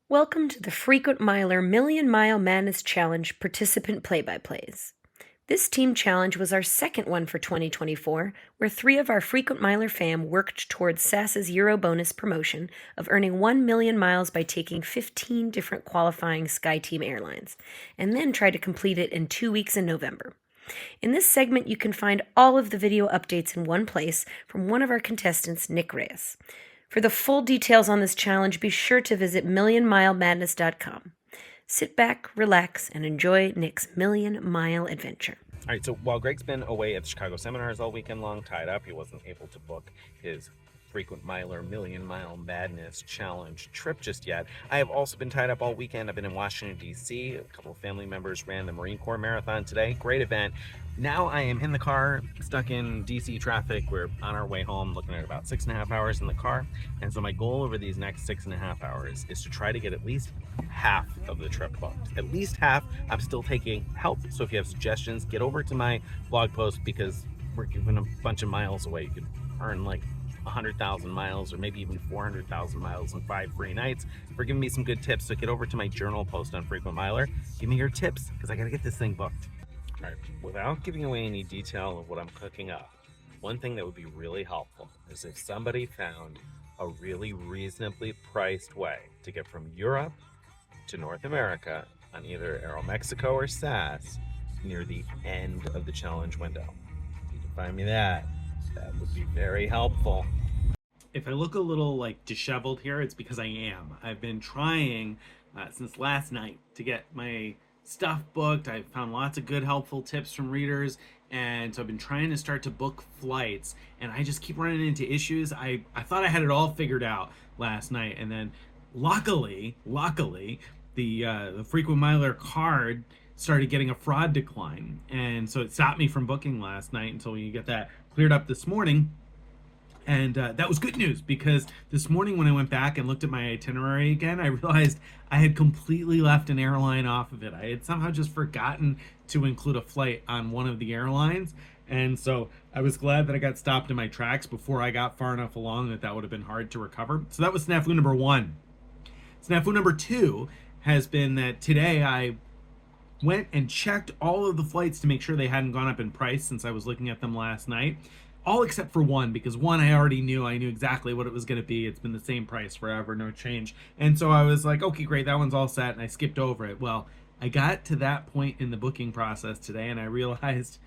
Welcome to the Frequent Miler Million Mile Madness Challenge participant play-by-plays. This team challenge was our second one for 2024, where 3 of our Frequent Miler fam worked towards SAS's Eurobonus promotion of earning 1 million miles by taking 15 different qualifying SkyTeam airlines, and then tried to complete it in 2 weeks in November. In this segment, you can find all of the video updates in one place from one of our contestants, Nick Reyes. For the full details on this challenge, be sure to visit millionmilemadness.com. Sit back, relax, and enjoy Nick's million-mile adventure. All right, so while Greg's been away at the Chicago seminars all weekend long, tied up, he wasn't able to book his Frequent Miler Million Mile Madness Challenge trip just yet. I have also been tied up all weekend. I've been in Washington, D.C. A couple of family members ran the Marine Corps Marathon today. Great event. Now I am in the car, stuck in D.C. traffic. We're on our way home, looking at about 6.5 hours in the car. And so my goal over these next 6.5 hours is to try to get at least half of the trip booked. At least half. I'm still taking help. So if you have suggestions, get over to my blog post, because we're giving a bunch of miles away. You could earn like 100,000 miles or maybe even 400,000 miles in 5 free nights for giving me some good tips. So get over to my journal post on Frequent Miler. Give me your tips, because I got to get this thing booked. All right, without giving away any detail of what I'm cooking up, one thing that would be really helpful is if somebody found a really reasonably priced way to get from Europe to North America on either Aeromexico or SAS near the end of the challenge window. If you can find me that would be very helpful. If I look a little like disheveled here, it's because I am. I've been trying since last night to get my stuff booked. I've found lots of good helpful tips from readers, and so I've been trying to start to book flights, and I just keep running into issues. I thought I had it all figured out last night, and then luckily the Frequent Miler card started getting a fraud decline, and so it stopped me from booking last night until we get that cleared up this morning. And that was good news, because this morning when I went back and looked at my itinerary again, I realized I had completely left an airline off of it. I had somehow just forgotten to include a flight on one of the airlines. And so I was glad that I got stopped in my tracks before I got far enough along that would have been hard to recover. So that was snafu number 1. Snafu number 2 has been that today I went and checked all of the flights to make sure they hadn't gone up in price since I was looking at them last night. All except for one, because one I already knew. I knew exactly what it was going to be. It's been the same price forever, no change. And so I was like, okay, great, that one's all set, and I skipped over it. Well, I got to that point in the booking process today, and I realized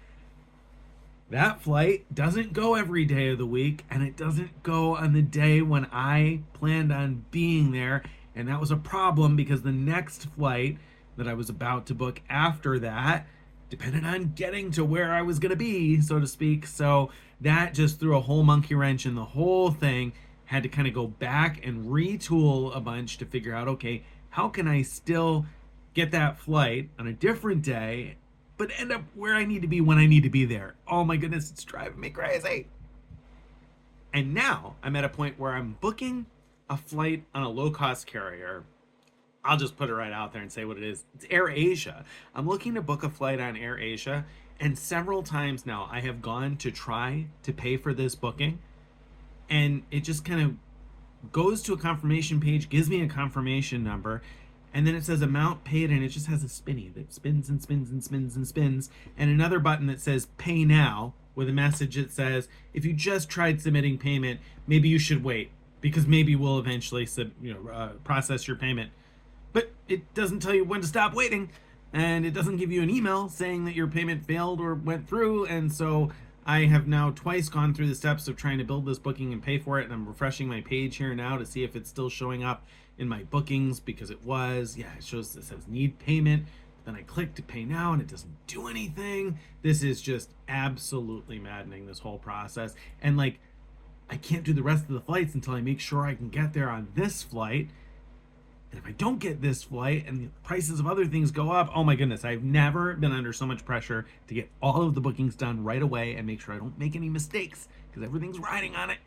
that flight doesn't go every day of the week, and it doesn't go on the day when I planned on being there. And that was a problem, because the next flight that I was about to book after that depended on getting to where I was going to be, so to speak. So that just threw a whole monkey wrench in the whole thing. Had to kind of go back and retool a bunch to figure out, okay, how can I still get that flight on a different day, but end up where I need to be when I need to be there? Oh my goodness, it's driving me crazy. And now I'm at a point where I'm booking a flight on a low-cost carrier. I'll just put it right out there and say what it is. It's AirAsia. I'm looking to book a flight on AirAsia, and several times now I have gone to try to pay for this booking, and it just kind of goes to a confirmation page, gives me a confirmation number, and then it says amount paid, and it just has a spinny that spins and spins and spins and spins, and another button that says pay now with a message that says, if you just tried submitting payment, maybe you should wait, because maybe we'll eventually process your payment. But it doesn't tell you when to stop waiting, and it doesn't give you an email saying that your payment failed or went through. And so I have now twice gone through the steps of trying to build this booking and pay for it, and I'm refreshing my page here now to see if it's still showing up in my bookings, because it was. Yeah, it shows, it says need payment, then I click to pay now and it doesn't do anything. This is just absolutely maddening, this whole process. And like, I can't do the rest of the flights until I make sure I can get there on this flight. And if I don't get this flight and the prices of other things go up, oh my goodness, I've never been under so much pressure to get all of the bookings done right away and make sure I don't make any mistakes, because everything's riding on it.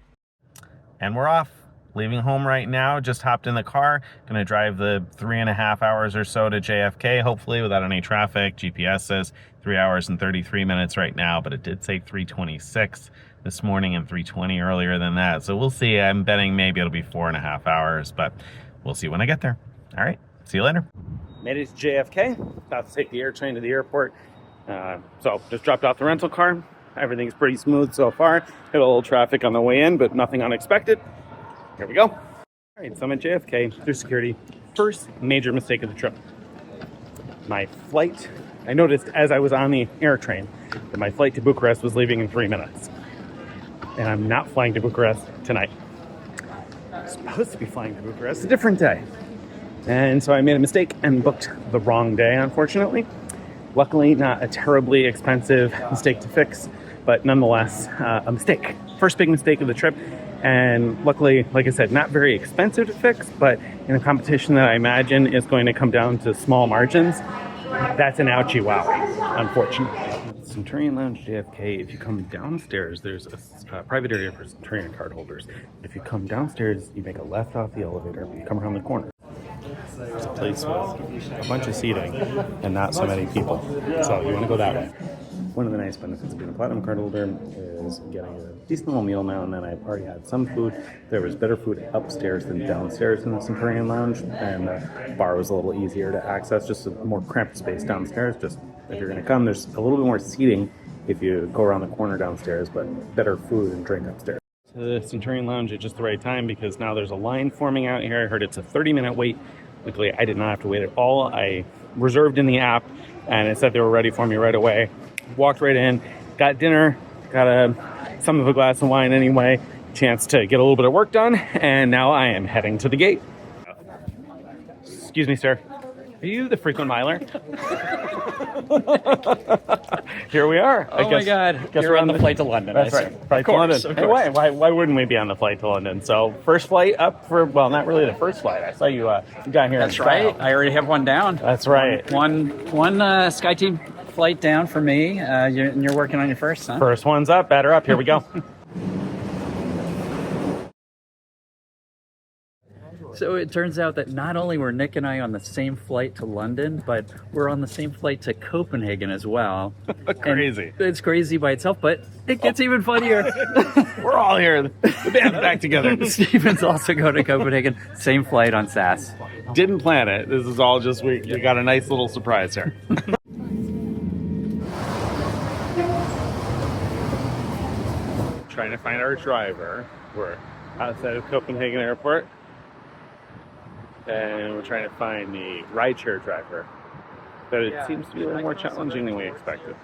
And we're off. Leaving home right now. Just hopped in the car. Gonna drive the 3.5 hours or so to JFK, hopefully without any traffic. GPS says 3 hours and 33 minutes right now, but it did say 3:26 this morning and 3:20 earlier than that. So we'll see. I'm betting maybe it'll be 4.5 hours, but we'll see when I get there. All right, see you later. Made it to JFK. About to take the air train to the airport. So just dropped off the rental car. Everything's pretty smooth so far. Hit a little traffic on the way in, but nothing unexpected. Here we go. All right, so I'm at JFK through security. First major mistake of the trip. My flight, I noticed as I was on the air train that my flight to Bucharest was leaving in 3 minutes. And I'm not flying to Bucharest tonight. I'm supposed to be flying to Bucharest a different day. And so I made a mistake and booked the wrong day, unfortunately. Luckily, not a terribly expensive mistake to fix, but nonetheless, a mistake. First big mistake of the trip. And luckily, like I said, not very expensive to fix, but in a competition that I imagine is going to come down to small margins, that's an ouchie wowie, unfortunately. Centurion Lounge JFK, if you come downstairs, there's a private area for Centurion card holders. If you come downstairs, you make a left off the elevator, you come around the corner. There's a place with a bunch of seating and not so many people. So you want to go that way. One of the nice benefits of being a platinum card holder is getting a decent little meal now and then. I've already had some food. There was better food upstairs than downstairs in the Centurion Lounge, and the bar was a little easier to access, just a more cramped space downstairs. Just if you're going to come, there's a little bit more seating if you go around the corner downstairs, but better food and drink upstairs. To the Centurion Lounge at just the right time because now there's a line forming out here. I heard it's a 30-minute wait. Luckily, I did not have to wait at all. I reserved in the app, and it said they were ready for me right away. Walked right in, got dinner, got some of a glass of wine anyway, chance to get a little bit of work done, and now I am heading to the gate. Excuse me, sir. Are you the frequent miler? Here we are. Oh my God! You're on the flight to London. That's right. Flight to London. Hey, why wouldn't we be on the flight to London? So first flight up for, well, not really the first flight. I saw you got here. That's right. I already have one down. That's right. One SkyTeam flight down for me. You're working on your first, huh? First one's up. Batter up. Here we go. So it turns out that not only were Nick and I on the same flight to London, but we're on the same flight to Copenhagen as well. Crazy. And it's crazy by itself, but it gets even funnier. We're all here. The band's back together. Steven's also going to Copenhagen. Same flight on SAS. Didn't plan it. This is all just, we got a nice little surprise here. Trying to find our driver. We're outside of Copenhagen Airport. And we're trying to find the rideshare driver. But it seems to be a little more challenging than we expected.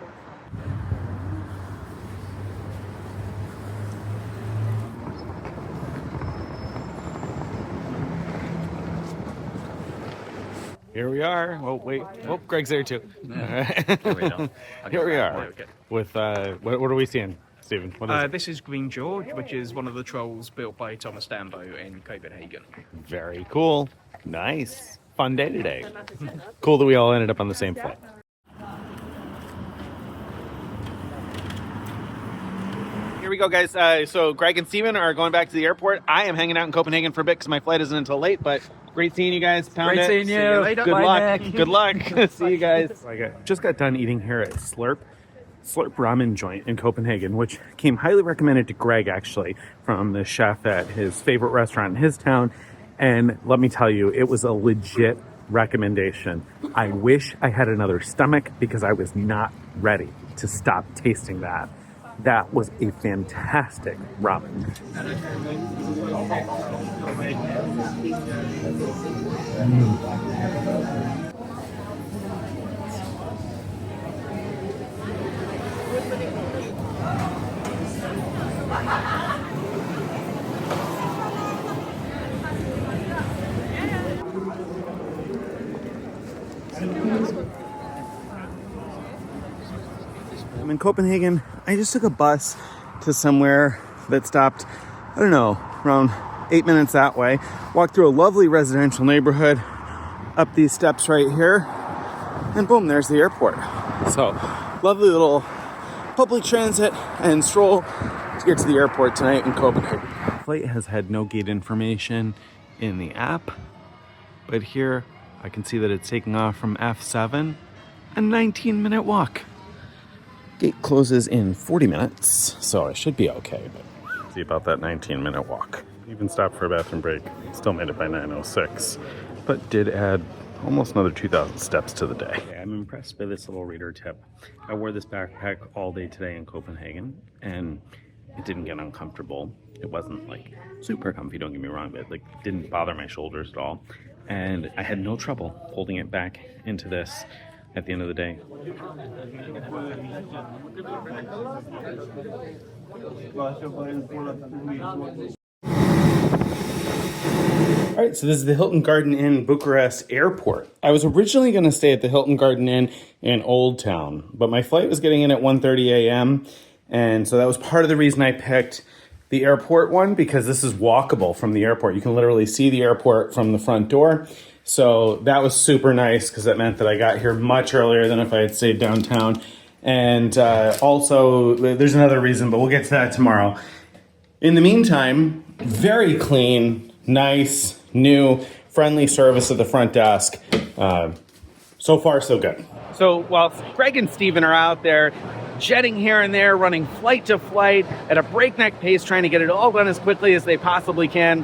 Here we are. Oh, wait. Oh, Greg's there too. All right. Here we are. With, what are we seeing, Stephen? What is this is Green George, which is one of the trolls built by Thomas Dambo in Copenhagen. Very cool. Nice. Fun day today. Cool that we all ended up on the same flight. Here we go, guys. So Greg and Steven are going back to the airport. I am hanging out in Copenhagen for a bit because my flight isn't until late, but great seeing you guys. Great seeing you. See you later. Good Bye, luck. Nick. Good luck. See you guys. I just got done eating here at Slurp Ramen joint in Copenhagen, which came highly recommended to Greg, actually, from the chef at his favorite restaurant in his town. And let me tell you, it was a legit recommendation. I wish I had another stomach because I was not ready to stop tasting that. That was a fantastic ramen. I'm in Copenhagen. I just took a bus to somewhere that stopped, I don't know, around 8 minutes that way. Walked through a lovely residential neighborhood, up these steps right here, and boom, there's the airport. So, lovely little public transit and stroll to get to the airport tonight in Copenhagen. The flight has had no gate information in the app, but here I can see that it's taking off from F7, a 19-minute walk. Gate closes in 40 minutes, so I should be okay, but see about that 19-minute walk. Even stopped for a bathroom break, still made it by 9:06. but did add almost another 2,000 steps to the day. Yeah, I'm impressed by this little reader tip. I wore this backpack all day today in Copenhagen, and it didn't get uncomfortable. It wasn't like super comfy, don't get me wrong, but it didn't bother my shoulders at all. And I had no trouble holding it back into this at the end of the day. All right, so this is the Hilton Garden Inn Bucharest Airport. I was originally going to stay at the Hilton Garden Inn in Old Town, but my flight was getting in at 1:30 a.m., and so that was part of the reason I picked the airport one, because this is walkable from the airport. You can literally see the airport from the front door. So that was super nice because that meant that I got here much earlier than if I had stayed downtown. And also, there's another reason, but we'll get to that tomorrow. In the meantime, very clean, nice, new, friendly service at the front desk. So far, so good. So while Greg and Steven are out there jetting here and there, running flight to flight at a breakneck pace, trying to get it all done as quickly as they possibly can,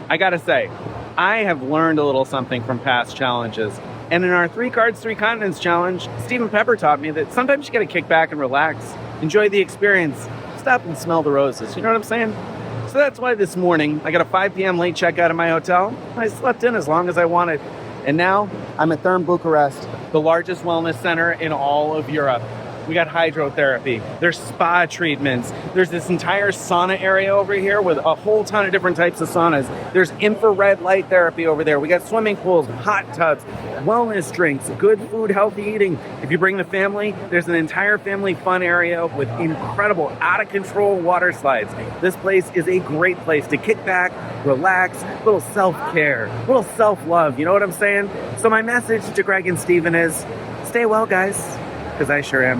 I gotta say, I have learned a little something from past challenges. And in our 3 Cards, 3 Continents challenge, Stephen Pepper taught me that sometimes you gotta kick back and relax, enjoy the experience, stop and smell the roses. You know what I'm saying? So that's why this morning, I got a 5 p.m. late checkout at my hotel. I slept in as long as I wanted. And now I'm at Therme Bucharest, the largest wellness center in all of Europe. We got hydrotherapy, there's spa treatments, there's this entire sauna area over here with a whole ton of different types of saunas. There's infrared light therapy over there. We got swimming pools, hot tubs, wellness drinks, good food, healthy eating. If you bring the family, there's an entire family fun area with incredible, out of control water slides. This place is a great place to kick back, relax, a little self-care, a little self-love, you know what I'm saying? So my message to Greg and Steven is, stay well, guys. Because I sure am.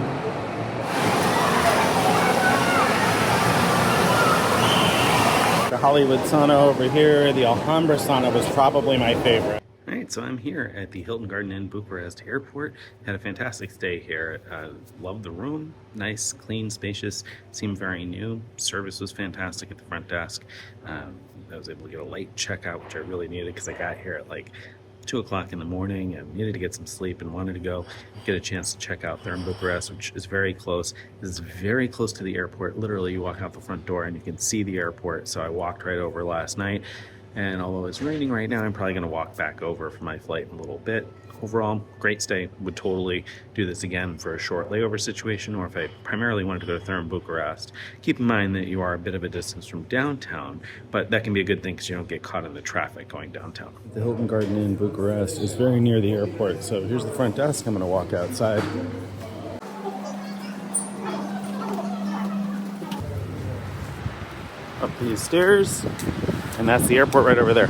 The Hollywood sauna over here, the Alhambra sauna was probably my favorite. All right, so I'm here at the Hilton Garden Inn Bucharest Airport. Had a fantastic stay here. Loved the room. Nice, clean, spacious. Seemed very new. Service was fantastic at the front desk. I was able to get a late checkout, which I really needed because I got here at 2 o'clock in the morning and needed to get some sleep and wanted to go get a chance to check out Therme Bucharest, which is very close. This is very close to the airport. Literally, you walk out the front door and you can see the airport. So I walked right over last night. And although it's raining right now, I'm probably going to walk back over for my flight in a little bit. Overall, great stay. Would totally do this again for a short layover situation, or if I primarily wanted to go to Therme Bucharest. Keep in mind that you are a bit of a distance from downtown, but that can be a good thing because you don't get caught in the traffic going downtown. The Hilton Garden Inn Bucharest is very near the airport, so here's the front desk. I'm going to walk outside. Up these stairs, and that's the airport right over there.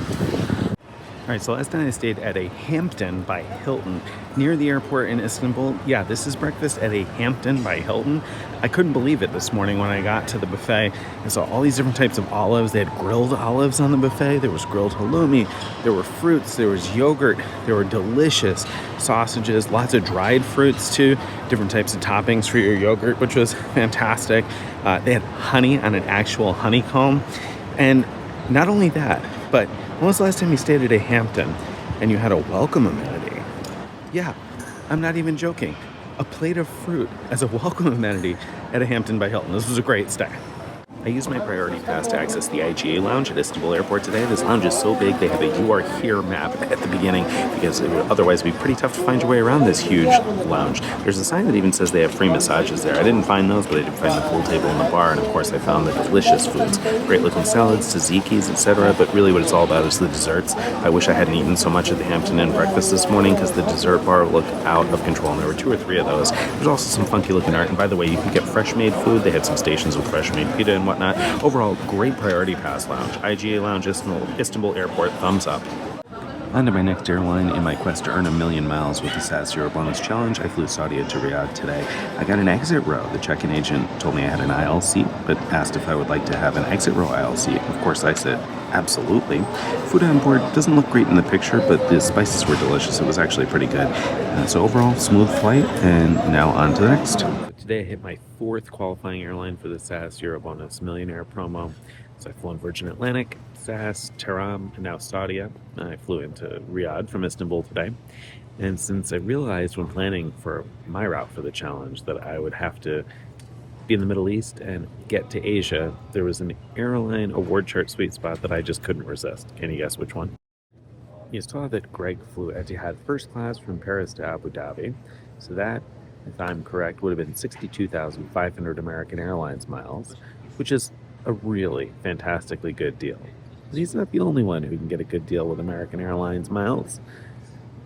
All right, so last night I stayed at a Hampton by Hilton near the airport in Istanbul. Yeah, this is breakfast at a Hampton by Hilton. I couldn't believe it this morning when I got to the buffet. I saw all these different types of olives. They had grilled olives on the buffet. There was grilled halloumi. There were fruits. There was yogurt. There were delicious sausages, lots of dried fruits too, different types of toppings for your yogurt, which was fantastic. They had honey on an actual honeycomb. And not only that, but when was the last time you stayed at a Hampton and you had a welcome amenity? Yeah, I'm not even joking. A plate of fruit as a welcome amenity at a Hampton by Hilton. This was a great stay. I used my priority pass to access the IGA Lounge at Istanbul Airport today. This lounge is so big they have a "You Are Here" map at the beginning because it would otherwise be pretty tough to find your way around this huge lounge. There's a sign that even says they have free massages there. I didn't find those, but I did find the pool table and the bar, and of course I found the delicious foods. Great looking salads, tzatzikis, etc. But really what it's all about is the desserts. I wish I hadn't eaten so much at the Hampton Inn breakfast this morning because the dessert bar looked out of control, and there were 2 or 3 of those. There's also some funky looking art, and by the way, you can get fresh made food. They had some stations with fresh made pita and whatnot. Overall, great priority pass lounge. IGA Lounge, Istanbul Airport, thumbs up. On to my next airline in my quest to earn 1 million miles with the SAS Eurobonus Challenge. I flew Saudia to Riyadh today. I got an exit row. The check-in agent told me I had an aisle seat, but asked if I would like to have an exit row aisle seat. Of course, I said, absolutely. Food on board doesn't look great in the picture, but the spices were delicious. It was actually pretty good. So overall, smooth flight, and now on to the next. Today I hit my 4th qualifying airline for the SAS Eurobonus Millionaire promo. So I've flown Virgin Atlantic, SAS, Therme, and now Saudia. I flew into Riyadh from Istanbul today. And since I realized when planning for my route for the challenge that I would have to be in the Middle East and get to Asia, there was an airline award chart sweet spot that I just couldn't resist. Can you guess which one? You saw that Greg flew Etihad first class from Paris to Abu Dhabi. So that, if I'm correct, would have been 62,500 American Airlines miles, which is a really fantastically good deal. He's not the only one who can get a good deal with American Airlines miles,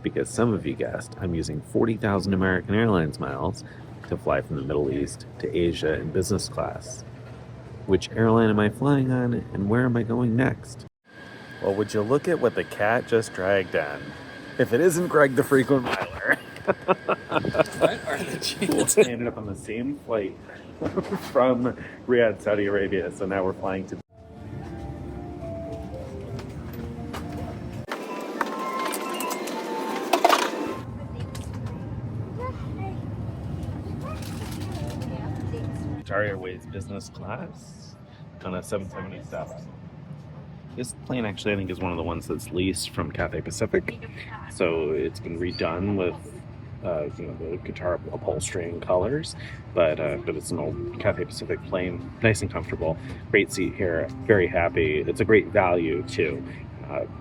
because some of you guessed I'm using 40,000 American Airlines miles to fly from the Middle East to Asia in business class. Which airline am I flying on, and where am I going next? Well, would you look at what the cat just dragged in? If it isn't Greg the Frequent Miler. What are the chances? I ended up on the same flight from Riyadh, Saudi Arabia, so now we're flying to Qatar Airways Business Class on a 777. This plane actually I think is one of the ones that's leased from Cathay Pacific, so it's been redone with the Qatar upholstery and colors, but it's an old Cathay Pacific plane, nice and comfortable, great seat here, very happy. It's a great value too,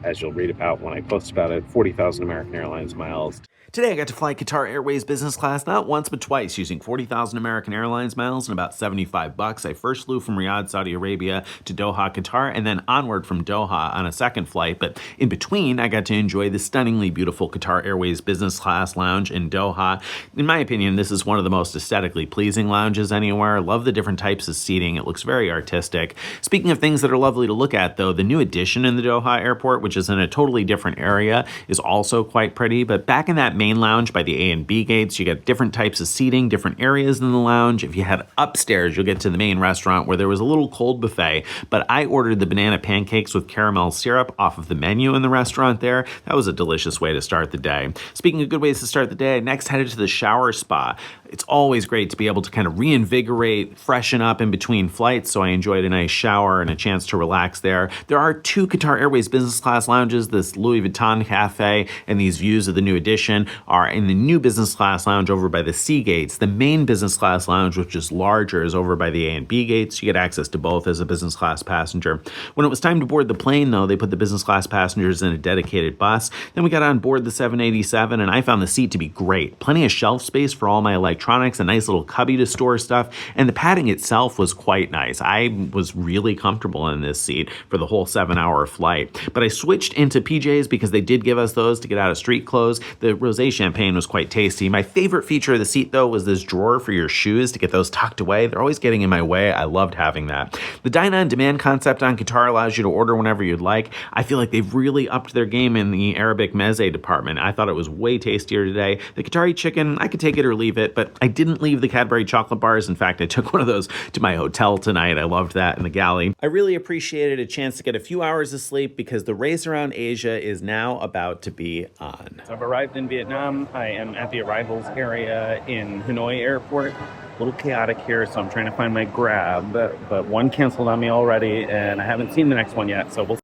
as you'll read about when I post about it. 40,000 American Airlines miles. Today I got to fly Qatar Airways Business Class not once but twice using 40,000 American Airlines miles and about $75. I first flew from Riyadh, Saudi Arabia to Doha, Qatar, and then onward from Doha on a second flight. But in between, I got to enjoy the stunningly beautiful Qatar Airways Business Class lounge in Doha. In my opinion, this is one of the most aesthetically pleasing lounges anywhere. Love the different types of seating. It looks very artistic. Speaking of things that are lovely to look at, though, the new addition in the Doha Airport, which is in a totally different area, is also quite pretty. But back in that main lounge by the A and B gates, you get different types of seating, different areas in the lounge. If you head upstairs, you'll get to the main restaurant where there was a little cold buffet, but I ordered the banana pancakes with caramel syrup off of the menu in the restaurant there. That was a delicious way to start the day. Speaking of good ways to start the day, I next headed to the shower spa. It's always great to be able to kind of reinvigorate, freshen up in between flights, so I enjoyed a nice shower and a chance to relax there. There are two Qatar Airways Business Class lounges, this Louis Vuitton cafe and these views of the new edition are in the new business class lounge over by the C gates. The main business class lounge, which is larger, is over by the A and B gates. You get access to both as a business class passenger. When it was time to board the plane, though, they put the business class passengers in a dedicated bus. Then we got on board the 787, and I found the seat to be great. Plenty of shelf space for all my electronics, a nice little cubby to store stuff, and the padding itself was quite nice. I was really comfortable in this seat for the whole 7-hour flight. But I switched into PJs because they did give us those to get out of street clothes. The rosé champagne was quite tasty. My favorite feature of the seat, though, was this drawer for your shoes to get those tucked away. They're always getting in my way. I loved having that. The dine-on-demand concept on Qatar allows you to order whenever you'd like. I feel like they've really upped their game in the Arabic meze department. I thought it was way tastier today. The Qatari chicken, I could take it or leave it, but I didn't leave the Cadbury chocolate bars. In fact, I took one of those to my hotel tonight. I loved that in the galley. I really appreciated a chance to get a few hours of sleep because the race around Asia is now about to be on. So I've arrived in Vietnam. I am at the arrivals area in Hanoi Airport. A little chaotic here, so I'm trying to find my grab, but one canceled on me already, and I haven't seen the next one yet, so we'll.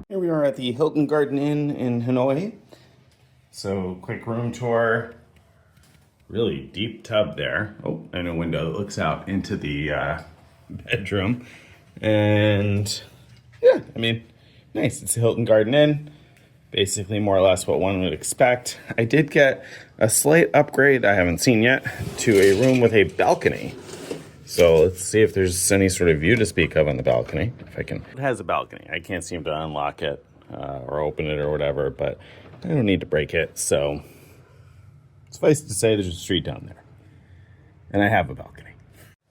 Here we are at the Hilton Garden Inn in Hanoi. So, quick room tour. Really deep tub there. Oh, and a window that looks out into the bedroom. And yeah, I mean, nice. It's a Hilton Garden Inn. Basically, more or less what one would expect. I did get a slight upgrade I haven't seen yet to a room with a balcony. So let's see if there's any sort of view to speak of on the balcony. If I can. It has a balcony. I can't seem to unlock it or open it or whatever, but I don't need to break it. So suffice to say, there's a street down there, and I have a balcony.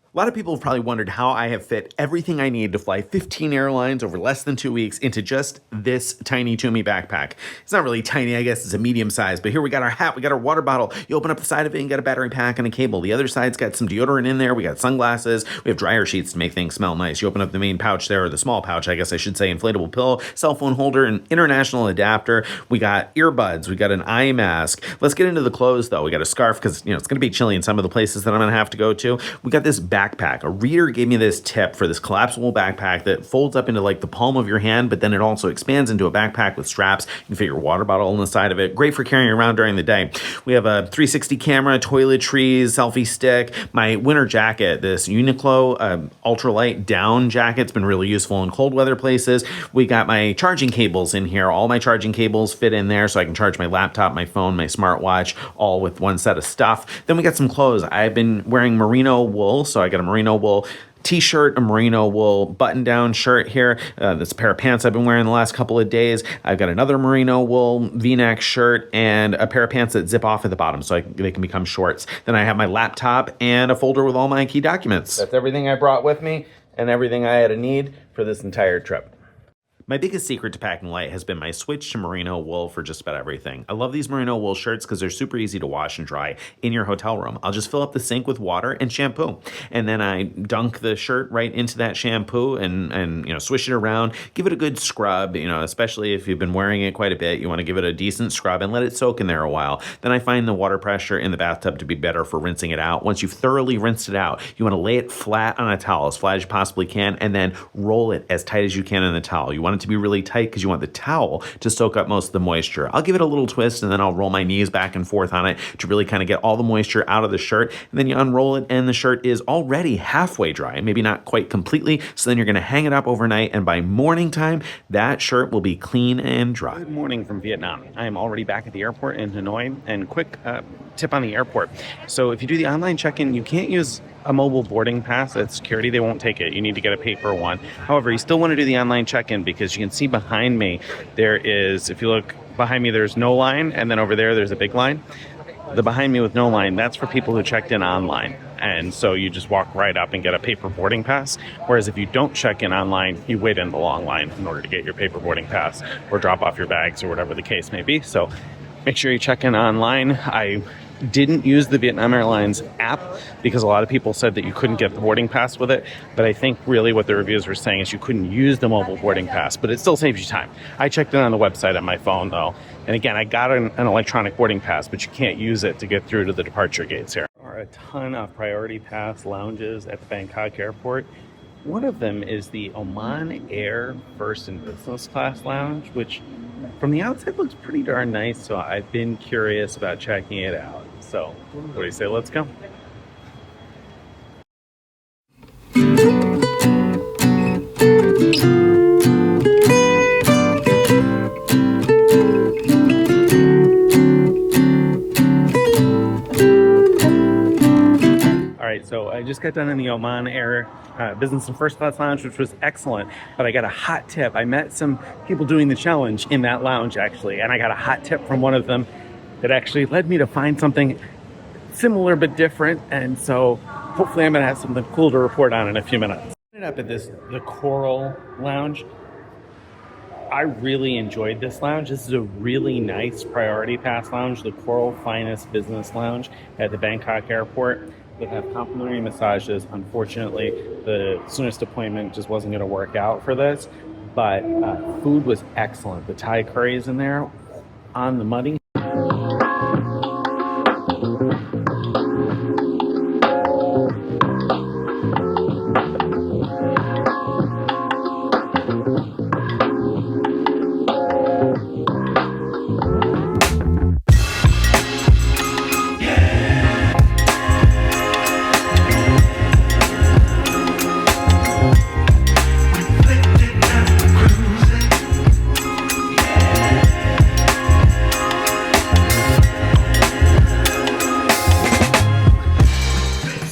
A lot of people have probably wondered how I have fit everything I need to fly 15 airlines over less than 2 weeks into just this tiny Tumi backpack. It's not really tiny, I guess it's a medium size, but here we got our hat, we got our water bottle. You open up the side of it and get a battery pack and a cable. The other side's got some deodorant in there. We got sunglasses. We have dryer sheets to make things smell nice. You open up the main pouch there, or the small pouch, I guess I should say, inflatable pillow, cell phone holder, an international adapter. We got earbuds. We got an eye mask. Let's get into the clothes though. We got a scarf because, it's going to be chilly in some of the places that I'm going to have to go to. We got this bag backpack. A reader gave me this tip for this collapsible backpack that folds up into like the palm of your hand, but then it also expands into a backpack with straps. You can fit your water bottle on the side of it. Great for carrying around during the day. We have a 360 camera, toiletries, selfie stick, my winter jacket, this Uniqlo ultralight down jacket. It's been really useful in cold weather places. We got my charging cables in here. All my charging cables fit in there so I can charge my laptop, my phone, my smartwatch, all with one set of stuff. Then we got some clothes. I've been wearing merino wool, so I got a merino wool t-shirt, a merino wool button-down shirt here. This pair of pants I've been wearing the last couple of days. I've got another merino wool v-neck shirt and a pair of pants that zip off at the bottom so they can become shorts. Then I have my laptop and a folder with all my key documents. That's everything I brought with me and everything I had a need for this entire trip. My biggest secret to packing light has been my switch to merino wool for just about everything. I love these merino wool shirts because they're super easy to wash and dry in your hotel room. I'll just fill up the sink with water and shampoo. And then I dunk the shirt right into that shampoo and swish it around, give it a good scrub, especially if you've been wearing it quite a bit, you want to give it a decent scrub and let it soak in there a while. Then I find the water pressure in the bathtub to be better for rinsing it out. Once you've thoroughly rinsed it out, you want to lay it flat on a towel, as flat as you possibly can, and then roll it as tight as you can in the towel. You want it to be really tight because you want the towel to soak up most of the moisture. I'll give it a little twist and then I'll roll my knees back and forth on it to really kind of get all the moisture out of the shirt. And then you unroll it and the shirt is already halfway dry, maybe not quite completely. So then you're going to hang it up overnight and by morning time, that shirt will be clean and dry. Good morning from Vietnam. I am already back at the airport in Hanoi, and quick tip on the airport. So if you do the online check-in, you can't use a mobile boarding pass at security. They won't take it. You need to get a paper one. However, you still want to do the online check-in because you can see behind me, there is, if you look behind me, there's no line, and then over there's a big line. The behind me with no line, that's for people who checked in online. And so you just walk right up and get a paper boarding pass. Whereas if you don't check in online, you wait in the long line in order to get your paper boarding pass or drop off your bags or whatever the case may be. So make sure you check in online. I didn't use the Vietnam Airlines app because a lot of people said that you couldn't get the boarding pass with it. But I think really what the reviews were saying is you couldn't use the mobile boarding pass, but it still saves you time. I checked in on the website on my phone though. And again, I got an electronic boarding pass, but you can't use it to get through to the departure gates here. There are a ton of priority pass lounges at the Bangkok airport. One of them is the Oman Air First and Business Class Lounge, which from the outside looks pretty darn nice, so I've been curious about checking it out. So, what do you say? Let's go. So I just got done in the Oman Air Business and First Class Lounge, which was excellent, but I got a hot tip. I met some people doing the challenge in that lounge actually, and I got a hot tip from one of them that actually led me to find something similar but different, and so hopefully I'm gonna have something cool to report on in a few minutes. I ended up at the Coral Lounge. I really enjoyed this lounge. This is a really nice priority pass lounge, the Coral Finest Business Lounge at the Bangkok airport. They have complimentary massages. Unfortunately, the soonest appointment just wasn't going to work out for this, but food was excellent. The Thai curries in there on the money.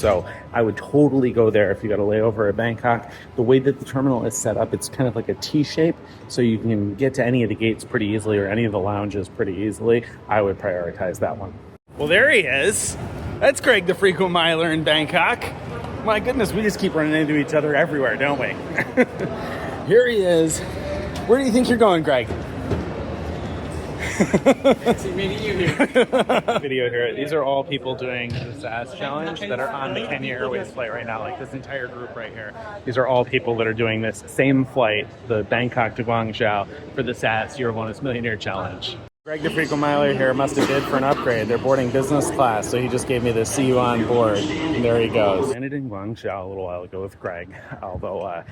So I would totally go there if you got a layover at Bangkok. The way that the terminal is set up, it's kind of like a T shape, so you can get to any of the gates pretty easily or any of the lounges pretty easily. I would prioritize that one. Well, there he is. That's Greg, the frequent miler in Bangkok. My goodness, we just keep running into each other everywhere, don't we? Here he is. Where do you think you're going, Greg? Fancy meeting you here. Video here. These are all people doing the SAS challenge that are on the Kenya Airways flight right now, like this entire group right here. These are all people that are doing this same flight, the Bangkok to Guangzhou, for the SAS Eurobonus Millionaire challenge. Greg, the frequent miler here, must have bid for an upgrade. They're boarding business class, so he just gave me the "see you on board," and there he goes. I landed in Guangzhou a little while ago with Greg, although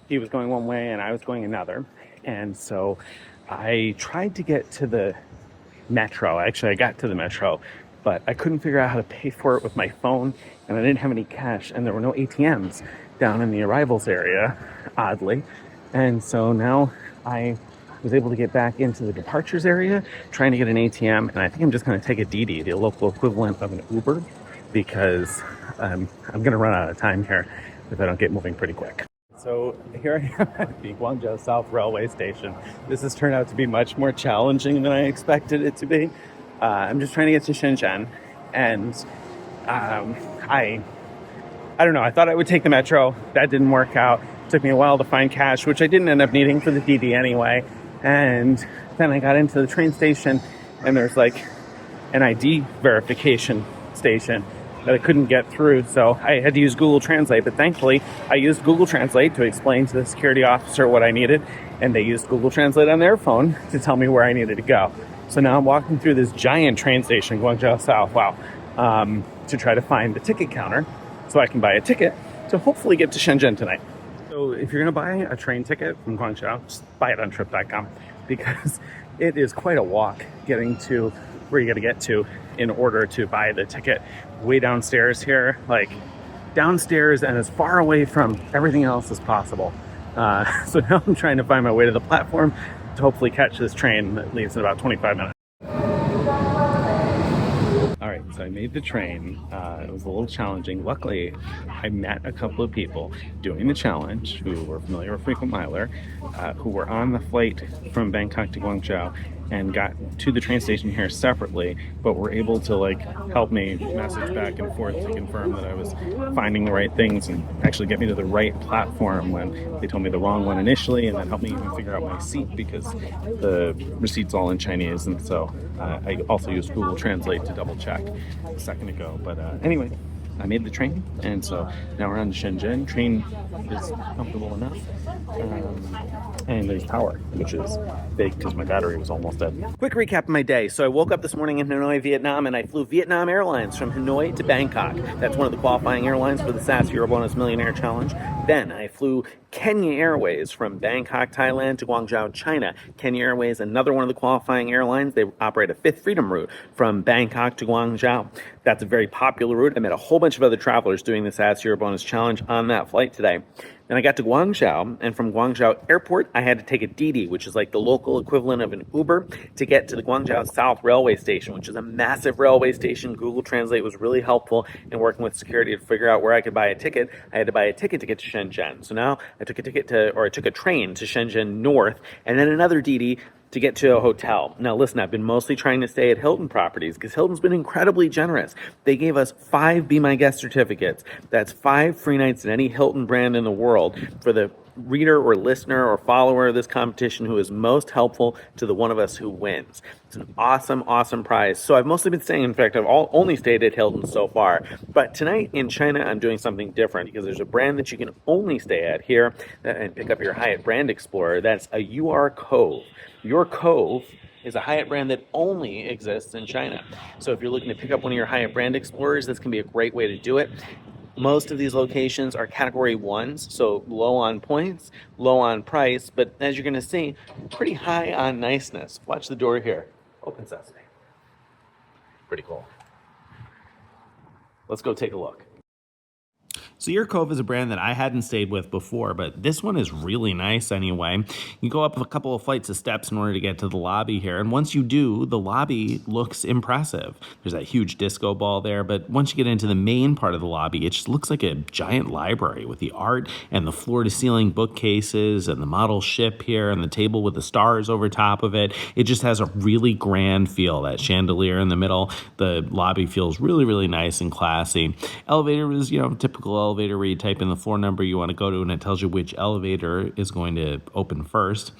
he was going one way and I was going another. And so I tried to get to the metro. Actually, I got to the metro, but I couldn't figure out how to pay for it with my phone, and I didn't have any cash, and there were no ATMs down in the arrivals area, oddly. And so now I was able to get back into the departures area, trying to get an ATM, and I think I'm just going to take a Didi, the local equivalent of an Uber, because I'm going to run out of time here if I don't get moving pretty quick. So here I am at the Guangzhou South Railway Station. This has turned out to be much more challenging than I expected it to be. I'm just trying to get to ShenZhen, and I don't know, I thought I would take the metro. That didn't work out. It took me a while to find cash, which I didn't end up needing for the Didi anyway. And then I got into the train station, and there's like an ID verification station that I couldn't get through, so I had to use Google Translate. But thankfully, I used Google Translate to explain to the security officer what I needed, and they used Google Translate on their phone to tell me where I needed to go. So now I'm walking through this giant train station, Guangzhou South, to try to find the ticket counter so I can buy a ticket to hopefully get to ShenZhen tonight. So if you're going to buy a train ticket from Guangzhou, just buy it on trip.com, because it is quite a walk getting to where you got to get to in order to buy the ticket. Way downstairs here, like downstairs and as far away from everything else as possible. So now I'm trying to find my way to the platform to hopefully catch this train that leaves in about 25 minutes. All right, so I made the train. It was a little challenging. Luckily, I met a couple of people doing the challenge who were familiar with Frequent Miler, who were on the flight from Bangkok to Guangzhou and got to the train station here separately, but were able to help me message back and forth to confirm that I was finding the right things and actually get me to the right platform when they told me the wrong one initially, and then help me even figure out my seat because the receipt's all in Chinese. And so I also used Google Translate to double check a second ago. But anyway, I made the train, and so now we're on to ShenZhen. Train is comfortable enough, and there's power, which is big because my battery was almost dead. Quick recap of my day. So I woke up this morning in Hanoi, Vietnam, and I flew Vietnam Airlines from Hanoi to Bangkok. That's one of the qualifying airlines for the SAS Eurobonus Millionaire Challenge. Then I flew Kenya Airways from Bangkok, Thailand to Guangzhou, China. Kenya Airways, another one of the qualifying airlines. They operate a Fifth Freedom route from Bangkok to Guangzhou. That's a very popular route. I met a whole bunch of other travelers doing the SAS Eurobonus Challenge on that flight today. Then I got to Guangzhou, and from Guangzhou Airport, I had to take a Didi, which is like the local equivalent of an Uber, to get to the Guangzhou South Railway Station, which is a massive railway station. Google Translate was really helpful in working with security to figure out where I could buy a ticket. I had to buy a ticket to get to ShenZhen. So now I took a train to ShenZhen North, and then another Didi to get to a hotel. Now listen, I've been mostly trying to stay at Hilton properties because Hilton's been incredibly generous. They gave us 5 Be My Guest certificates. That's 5 free nights at any Hilton brand in the world for the reader or listener or follower of this competition who is most helpful to the one of us who wins. It's an awesome, awesome prize. So I've mostly been staying, in fact, I've only stayed at Hilton so far. But tonight in China, I'm doing something different because there's a brand that you can only stay at here and pick up your Hyatt Brand Explorer. That's a Ur Cove. Ur Cove is a Hyatt brand that only exists in China. So if you're looking to pick up one of your Hyatt Brand Explorers, this can be a great way to do it. Most of these locations are category 1s, so low on points, low on price, but as you're going to see, pretty high on niceness. Watch the door here. Open sesame. Pretty cool. Let's go take a look. So Ur Cove is a brand that I hadn't stayed with before, but this one is really nice anyway. You go up a couple of flights of steps in order to get to the lobby here, and once you do, the lobby looks impressive. There's that huge disco ball there, but once you get into the main part of the lobby, it just looks like a giant library with the art and the floor-to-ceiling bookcases and the model ship here and the table with the stars over top of it. It just has a really grand feel, that chandelier in the middle. The lobby feels really, really nice and classy. Elevator is, typical elevator where you type in the floor number you want to go to and it tells you which elevator is going to open first.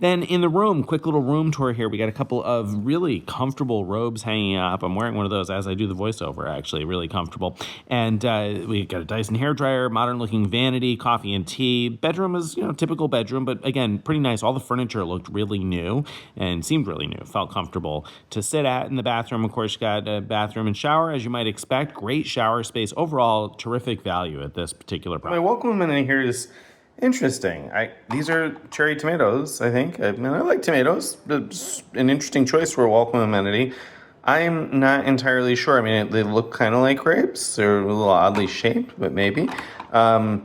Then in the room, quick little room tour here. We got a couple of really comfortable robes hanging up. I'm wearing one of those as I do the voiceover, actually, really comfortable. And we got a Dyson hairdryer, modern looking vanity, coffee and tea. Bedroom is, typical bedroom, but again, pretty nice. All the furniture looked really new and seemed really new. Felt comfortable to sit at. In the bathroom, of course, you got a bathroom and shower, as you might expect. Great shower space. Overall, terrific value at this particular property. My welcome amenity here is interesting. These are cherry tomatoes, I think. I like tomatoes. It's an interesting choice for a welcome amenity. I'm not entirely sure. They look kind of like grapes. They're a little oddly shaped, but maybe. Not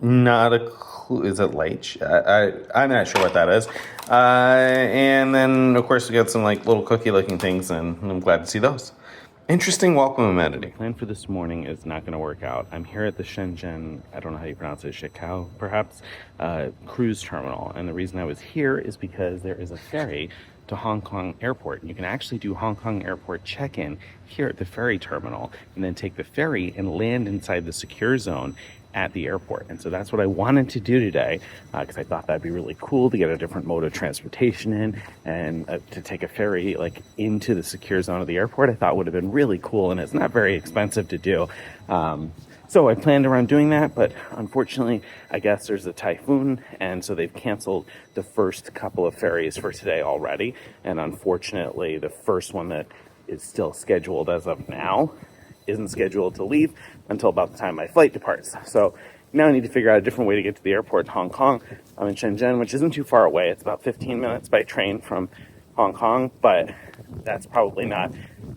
a clue. Is it lychee? I'm not sure what that is. And then, of course, we got some little cookie-looking things, and I'm glad to see those. Interesting welcome amenity. Plan for this morning is not going to work out. I'm here at the ShenZhen, I don't know how you pronounce it, Shikao, perhaps, cruise terminal. And the reason I was here is because there is a ferry to Hong Kong Airport. You can actually do Hong Kong Airport check-in here at the ferry terminal and then take the ferry and land inside the secure zone at the airport. And so that's what I wanted to do today, because I thought that'd be really cool to get a different mode of transportation in, and to take a ferry into the secure zone of the airport. I thought would have been really cool, and it's not very expensive to do. So I planned around doing that, but unfortunately, I guess there's a typhoon, and so they've canceled the first couple of ferries for today already. And unfortunately, the first one that is still scheduled as of now isn't scheduled to leave until about the time my flight departs. So now I need to figure out a different way to get to the airport in Hong Kong. I'm in ShenZhen, which isn't too far away. It's about 15 minutes by train from Hong Kong, but that's probably not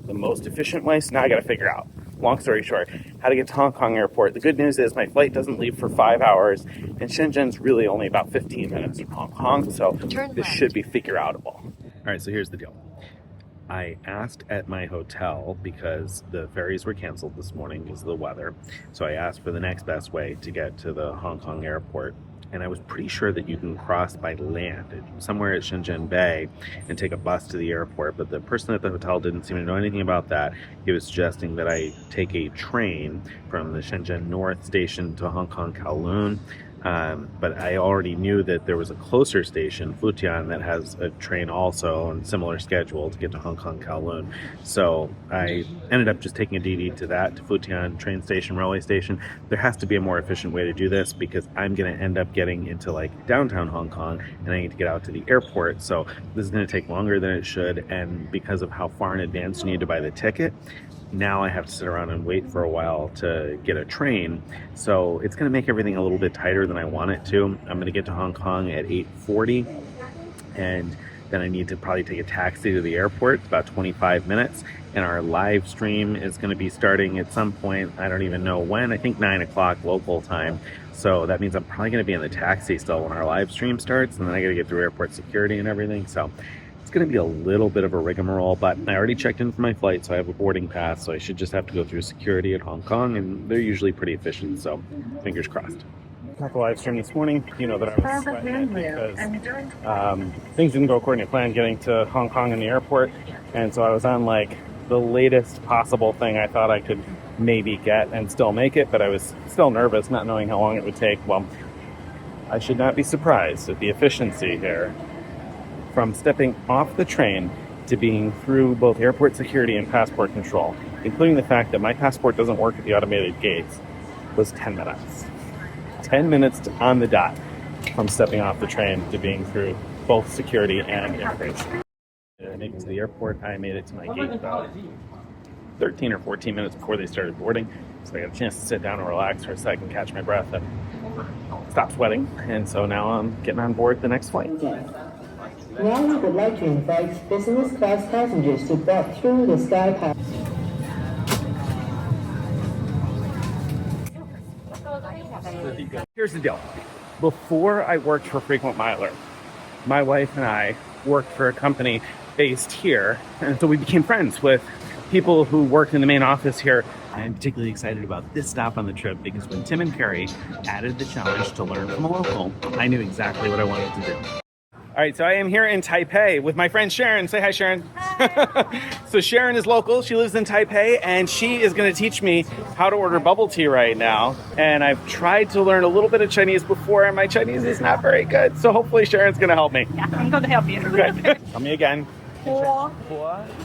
the most efficient way. So now I got to figure out, long story short, how to get to Hong Kong Airport. The good news is my flight doesn't leave for 5 hours, and ShenZhen's really only about 15 minutes from Hong Kong, so this should be figure-outable. All right, so here's the deal. I asked at my hotel, because the ferries were canceled this morning because of the weather, so I asked for the next best way to get to the Hong Kong airport. And I was pretty sure that you can cross by land somewhere at ShenZhen Bay and take a bus to the airport, but the person at the hotel didn't seem to know anything about that. He was suggesting that I take a train from the ShenZhen North station to Hong Kong Kowloon. But I already knew that there was a closer station, Futian, that has a train also and similar schedule to get to Hong Kong Kowloon. So I ended up just taking a DD to Futian train station, railway station. There has to be a more efficient way to do this, because I'm going to end up getting into downtown Hong Kong, and I need to get out to the airport. So this is going to take longer than it should, and because of how far in advance you need to buy the ticket, now I have to sit around and wait for a while to get a train. So it's going to make everything a little bit tighter than I want it to. I'm going to get to Hong Kong at 8:40, and then I need to probably take a taxi to the airport. It's about 25 minutes, and our live stream is going to be starting at some point. I don't even know when. I think 9 o'clock local time. So that means I'm probably going to be in the taxi still when our live stream starts, and then I got to get through airport security and everything. So it's going to be a little bit of a rigmarole, but I already checked in for my flight, so I have a boarding pass, so I should just have to go through security at Hong Kong, and they're usually pretty efficient, so fingers crossed. Not the live stream this morning, that I was sweating because things didn't go according to plan getting to Hong Kong and the airport, and so I was on the latest possible thing I thought I could maybe get and still make it, but I was still nervous, not knowing how long it would take. Well, I should not be surprised at the efficiency here. From stepping off the train to being through both airport security and passport control, including the fact that my passport doesn't work at the automated gates, was 10 minutes. 10 minutes on the dot from stepping off the train to being through both security and immigration. I made it to the airport. I made it to my gate about 13 or 14 minutes before they started boarding, so I got a chance to sit down and relax for a second, catch my breath, and stop sweating. And so now I'm getting on board the next flight. Now we would like to invite business class passengers to board through the SkyTeam. Here's the deal. Before I worked for Frequent Miler, my wife and I worked for a company based here, and so we became friends with people who worked in the main office here. I'm particularly excited about this stop on the trip because when Tim and Carrie added the challenge to learn from a local, I knew exactly what I wanted to do. All right, so I am here in Taipei with my friend Sharon. Say hi, Sharon. So Sharon is local. She lives in Taipei, and she is going to teach me how to order bubble tea right now. And I've tried to learn a little bit of Chinese before, and my Chinese is not very good. So hopefully Sharon's going to help me. Yeah, I'm going to help you. Good. Tell me again. 波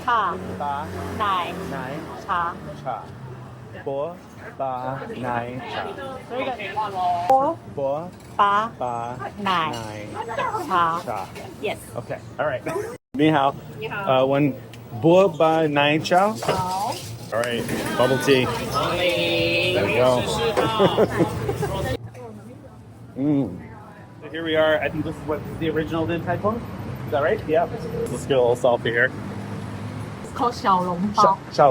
cha 八 nai 奶 cha. 茶波八奶茶 Very good. 波 波 ba 八 nai 奶 cha. 茶 Yes. Okay, all right. 你好. One 波八奶茶. All right, bubble tea. There we go. So here we are. I think this is what the original Din Tai Fung. Is that right? Yep. Let's get a little selfie here. It's called 小笼包. 小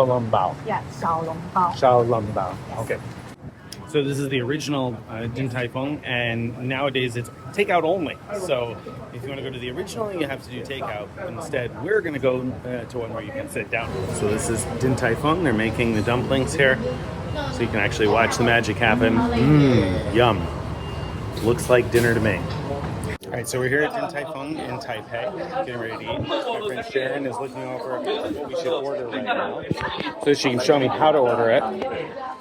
笼包. Yeah, 小笼包. 小笼包. Okay. So this is the original Din Tai Fung, and nowadays it's takeout only. So if you want to go to the original, you have to do takeout. Instead, we're going to go to one where you can sit down. So this is Din Tai Fung. They're making the dumplings here, so you can actually watch the magic happen. Yum. Looks like dinner to me. All right, so we're here at Din Tai Fung in Taipei, getting ready to eat. My friend Sharon is looking over what we should order right now, so she can show me how to order it.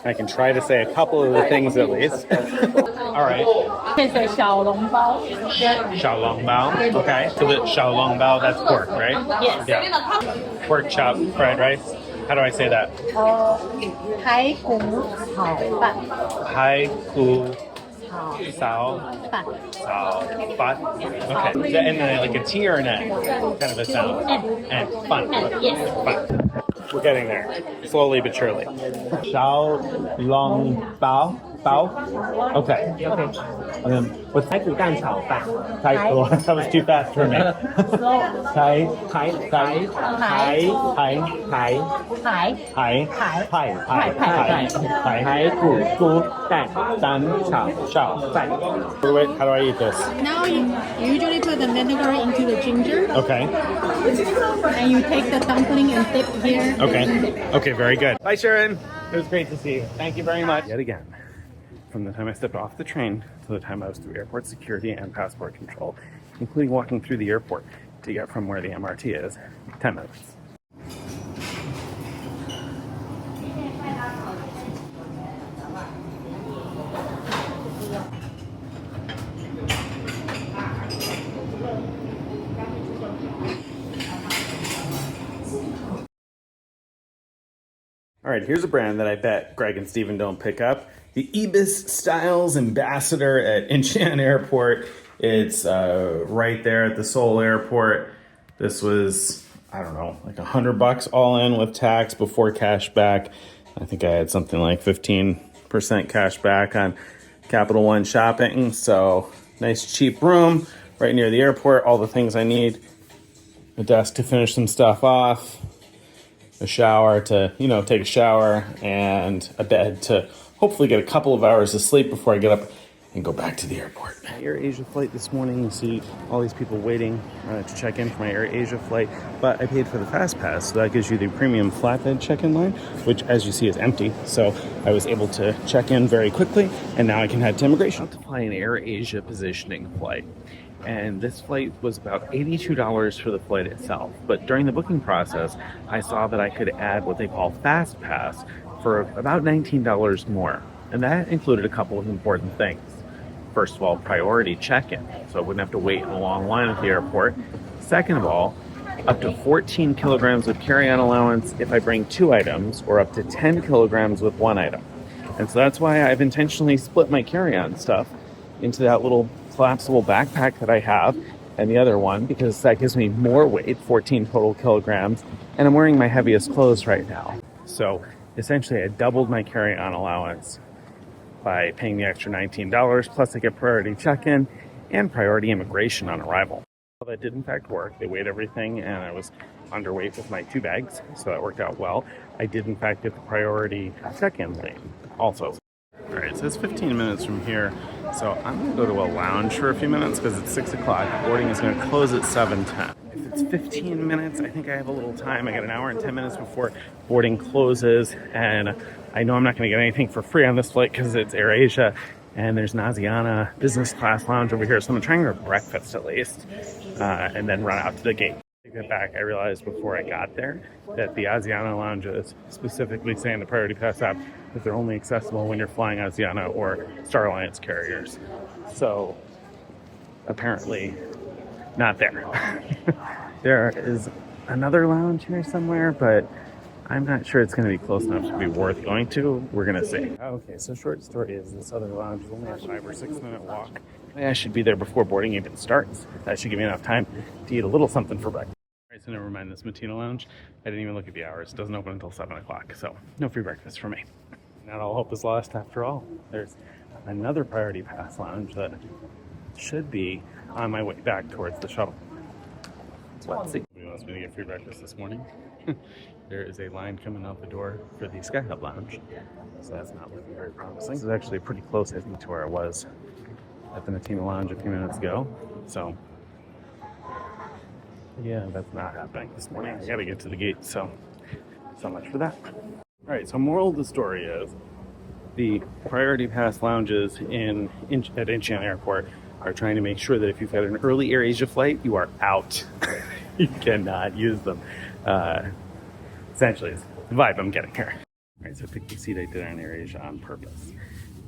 I can try to say a couple of the things at least. All right. 可以说小笼包. Xiaolongbao. Okay. So the Xiaolongbao, that's pork, right? Yes. Yeah. Pork chop, fried rice. How do I say that? 排骨炒饭. Hai ku 炒 sao 饭. sao fat. Okay. So, and then like a T or an N kind of a sound. And fun. Yes. Fun. We're getting there, slowly but surely. Xiaolongbao. Bao? Okay. What's that was too fast for me. Wait, how do I eat this? Now you usually put the vinegar into the ginger, Okay. and you take the dumpling and dip here. Okay. Okay, very good. Bye, Sharon. It was great to see you. Thank you very much. Yet again, from the time I stepped off the train to the time I was through airport security and passport control, including walking through the airport to get from where the MRT is, 10 minutes. All right, here's a brand that I bet Greg and Steven don't pick up. The Ibis Styles Ambassador at Xi'an Airport. It's right there at the Seoul Airport. This was, I don't know, like $100 all in with tax before cash back. I think I had something like 15% cash back on Capital One shopping. So nice cheap room right near the airport. All the things I need. A desk to finish some stuff off. A shower to, take a shower, and a bed to hopefully get a couple of hours of sleep before I get up and go back to the airport. My Air Asia flight this morning, you see all these people waiting to check in for my Air Asia flight, but I paid for the Fast Pass, so that gives you the premium flatbed check-in line, which, as you see, is empty. So I was able to check in very quickly, and now I can head to immigration. To fly an Air Asia positioning flight. And this flight was about $82 for the flight itself. But during the booking process, I saw that I could add what they call Fast Pass for about $19 more. And that included a couple of important things. First of all, priority check-in, so I wouldn't have to wait in a long line at the airport. Second of all, up to 14 kilograms of carry-on allowance if I bring 2 items, or up to 10 kilograms with 1 item. And so that's why I've intentionally split my carry-on stuff into that little collapsible backpack that I have and the other one, because that gives me more weight, 14 total kilograms, and I'm wearing my heaviest clothes right now. So essentially I doubled my carry-on allowance by paying the extra $19, plus I get priority check-in and priority immigration on arrival. Well, that did in fact work. They weighed everything and I was underweight with my 2 bags, so that worked out well. I did in fact get the priority check-in lane also. All right, so it's 15 minutes from here, so I'm going to go to a lounge for a few minutes because it's 6 o'clock. Boarding is going to close at 7:10. If it's 15 minutes, I think I have a little time. I got an hour and 10 minutes before boarding closes, and I know I'm not going to get anything for free on this flight because it's AirAsia, And there's an Asiana business class lounge over here. So I'm trying to grab breakfast at least, and then run out to the gate. To get back, I realized before I got there that the Asiana lounges specifically say in the Priority Pass app that they're only accessible when you're flying Asiana or Star Alliance carriers. So apparently not there. There is another lounge here somewhere, but I'm not sure it's going to be close enough to be worth going to. We're going to see. Okay, so short story is this other lounge is only a 5 or 6 minute walk. I should be there before boarding even starts. That should give me enough time to eat a little something for breakfast. All right, so never mind this Matina lounge. I didn't even look at the hours. It doesn't open until 7 o'clock, so no free breakfast for me. Not all hope is lost after all. There's another Priority Pass lounge that should be on my way back towards the shuttle. Let's see. Somebody wants me to get free breakfast this morning. There is a line coming out the door for the Sky Hub Lounge, so that's not looking very promising. This is actually pretty close, I think, to where I was at the Matina Lounge a few minutes ago. So, yeah, that's not happening this morning. I gotta get to the gate, so much for that. All right, so moral of the story is the Priority Pass lounges at Xi'an Airport are trying to make sure that if you've had an early Air Asia flight, you are out. You cannot use them. Essentially, it's the vibe I'm getting here. All right, so I picked the seat I did on Air Asia on purpose.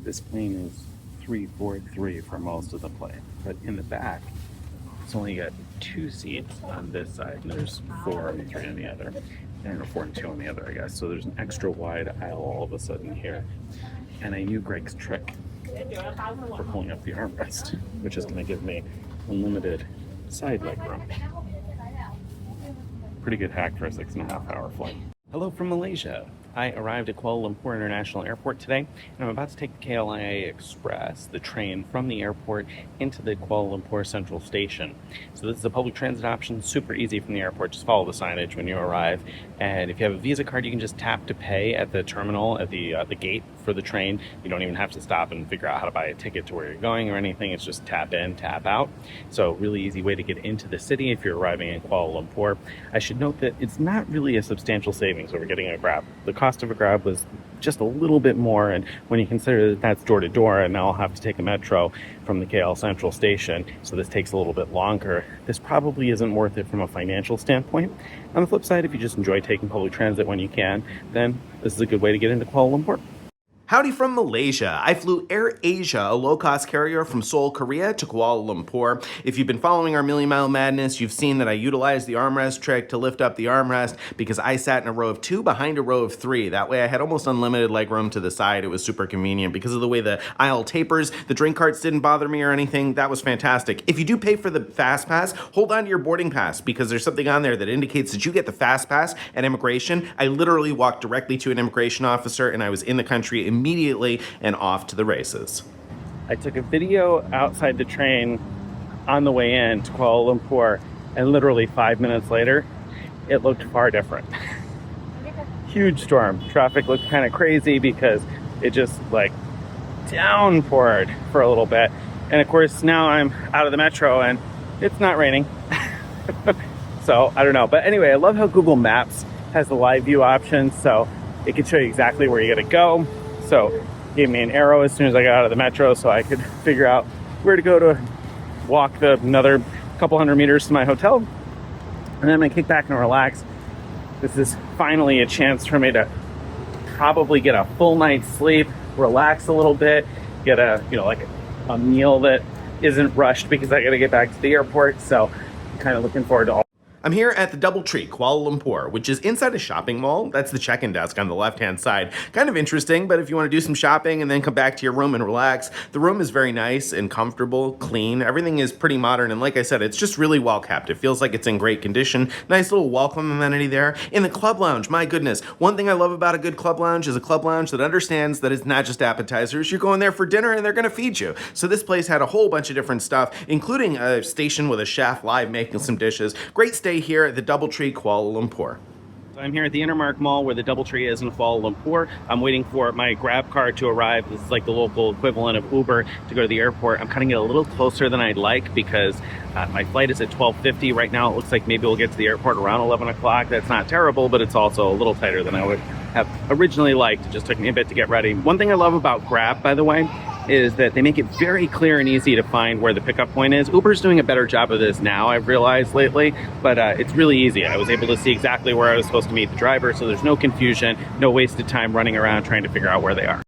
This plane is 343 for most of the plane, but in the back, it's only got 2 seats on this side, and there's 4 and 3 on the other, and 4 and 2 on the other, I guess. So there's an extra wide aisle all of a sudden here. And I knew Greg's trick for pulling up the armrest, which is going to give me unlimited side leg room. Pretty good hack for a 6.5 hour flight. Hello from Malaysia. I arrived at Kuala Lumpur International Airport today, and I'm about to take the KLIA Express, the train from the airport into the Kuala Lumpur Central Station. So this is a public transit option, super easy from the airport. Just follow the signage when you arrive. And if you have a Visa card, you can just tap to pay at the terminal, at the gate for the train. You don't even have to stop and figure out how to buy a ticket to where you're going or anything. It's just tap in, tap out. So really easy way to get into the city if you're arriving in Kuala Lumpur. I should note that it's not really a substantial savings over getting a Grab. The cost of a Grab was just a little bit more, and when you consider that that's door to door, and now I'll have to take a metro from the KL Central Station, so this takes a little bit longer, this probably isn't worth it from a financial standpoint. On the flip side, if you just enjoy taking public transit when you can, then this is a good way to get into Kuala Lumpur. Howdy from Malaysia. I flew Air Asia, a low-cost carrier from Seoul, Korea to Kuala Lumpur. If you've been following our Million Mile Madness, you've seen that I utilized the armrest trick to lift up the armrest because I sat in a row of 2 behind a row of 3. That way I had almost unlimited legroom to the side. It was super convenient because of the way the aisle tapers. The drink carts didn't bother me or anything. That was fantastic. If you do pay for the Fast Pass, hold on to your boarding pass because there's something on there that indicates that you get the Fast Pass at immigration. I literally walked directly to an immigration officer and I was in the country immediately and off to the races. I took a video outside the train on the way in to Kuala Lumpur, and literally 5 minutes later, it looked far different. Huge storm. Traffic looked kind of crazy because it just like downpoured for a little bit. And of course, now I'm out of the metro and it's not raining. So I don't know. But anyway, I love how Google Maps has the live view option, so it can show you exactly where you gotta go. So it gave me an arrow as soon as I got out of the metro so I could figure out where to go to walk another couple hundred meters to my hotel. And then I'm gonna kick back and relax. This is finally a chance for me to probably get a full night's sleep, relax a little bit, get a meal that isn't rushed because I gotta get back to the airport. So I'm kind of looking forward to all. I'm here at the Double Tree Kuala Lumpur, which is inside a shopping mall. That's the check-in desk on the left-hand side. Kind of interesting, but if you want to do some shopping and then come back to your room and relax, the room is very nice and comfortable, clean. Everything is pretty modern, and like I said, it's just really well kept. It feels like it's in great condition. Nice little welcome amenity there. In the club lounge, my goodness, one thing I love about a good club lounge is a club lounge that understands that it's not just appetizers. You're going there for dinner and they're going to feed you. So this place had a whole bunch of different stuff, including a station with a chef live making some dishes. Great stay here at the Double Tree Kuala Lumpur. So I'm here at the Intermark Mall where the Double Tree is in Kuala Lumpur. I'm waiting for my Grab car to arrive. This is like the local equivalent of Uber to go to the airport. I'm cutting it a little closer than I'd like because my flight is at 12:50. Right now it looks like maybe we'll get to the airport around 11 o'clock. That's not terrible, but it's also a little tighter than I would have originally liked. It just took me a bit to get ready. One thing I love about Grab, by the way, is that they make it very clear and easy to find where the pickup point is. Uber's doing a better job of this now, I've realized lately, but it's really easy. I was able to see exactly where I was supposed to meet the driver, so there's no confusion, no wasted time running around trying to figure out where they are.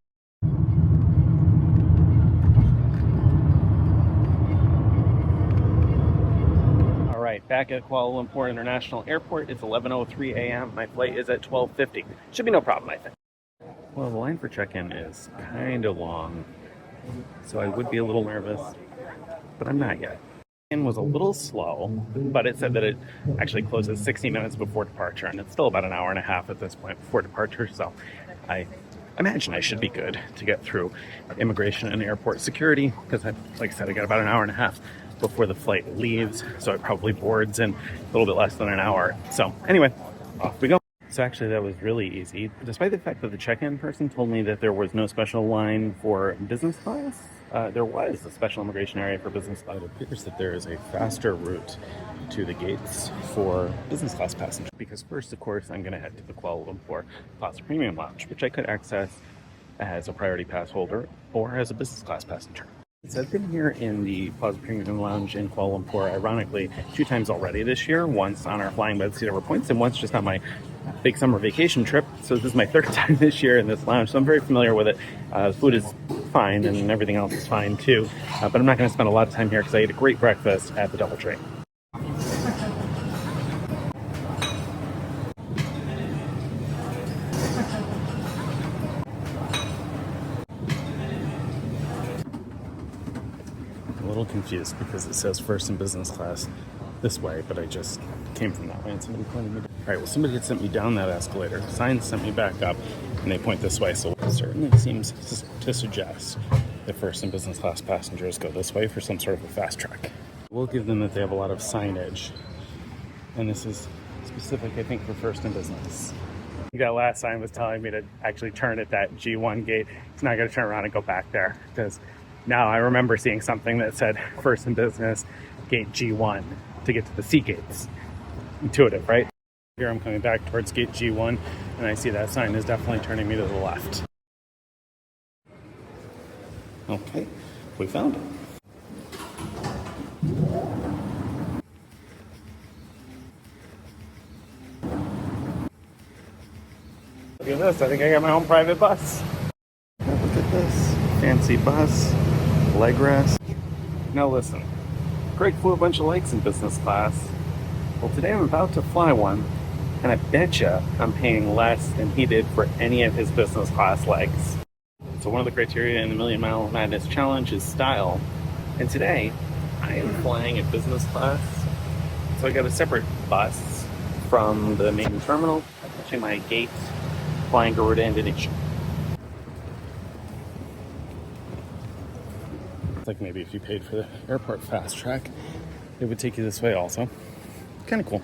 All right, back at Kuala Lumpur International Airport. It's 11:03 a.m. My flight is at 12:50. Should be no problem, I think. Well, the line for check-in is kind of long, so I would be a little nervous, but I'm not yet. Check-in was a little slow, but it said that it actually closes 60 minutes before departure, and it's still about an hour and a half at this point before departure, so I imagine I should be good to get through immigration and airport security, because like I said, I got about an hour and a half before the flight leaves, so it probably boards in a little bit less than an hour. So anyway, off we go. So actually that was really easy, despite the fact that the check-in person told me that there was no special line for business class. There was a special immigration area for business class. It appears that there is a faster route to the gates for business class passengers, because first, of course, I'm going to head to the Kuala Lumpur Plaza Premium Lounge, which I could access as a priority pass holder or as a business class passenger. So I've been here in the Plaza Premium Lounge in Kuala Lumpur, ironically, 2 times already this year, once on our Flying by the Seat Over Points and once just on my big summer vacation trip. So this is my 3rd time this year in this lounge, so I'm very familiar with it. The food is fine and everything else is fine too, but I'm not going to spend a lot of time here because I ate a great breakfast at the Double Tree. A little confused because it says first and business class this way, but I just came from that way and somebody pointed me down. All right, well, somebody had sent me down that escalator. Signs sent me back up and they point this way, so it certainly seems to suggest that first and business class passengers go this way for some sort of a fast track. We'll give them that they have a lot of signage, and this is specific, I think, for first and business. That last sign was telling me to actually turn at that G1 gate. It's not going to turn around and go back there, because now I remember seeing something that said first and business gate G1 to get to the C gates. Intuitive, right? Here I'm coming back towards gate G1 and I see that sign is definitely turning me to the left. Okay, we found it. Look at this, I think I got my own private bus. Look at this, fancy bus, leg rest. Now listen, Greg flew a bunch of legs in business class. Well, today I'm about to fly one, and I betcha I'm paying less than he did for any of his business class legs. So one of the criteria in the Million Mile Madness Challenge is style, and today I am flying at business class. So I got a separate bus from the main terminal to my gate, flying Garuda, Indonesia. It's like maybe if you paid for the airport fast track, it would take you this way also. Kind of cool.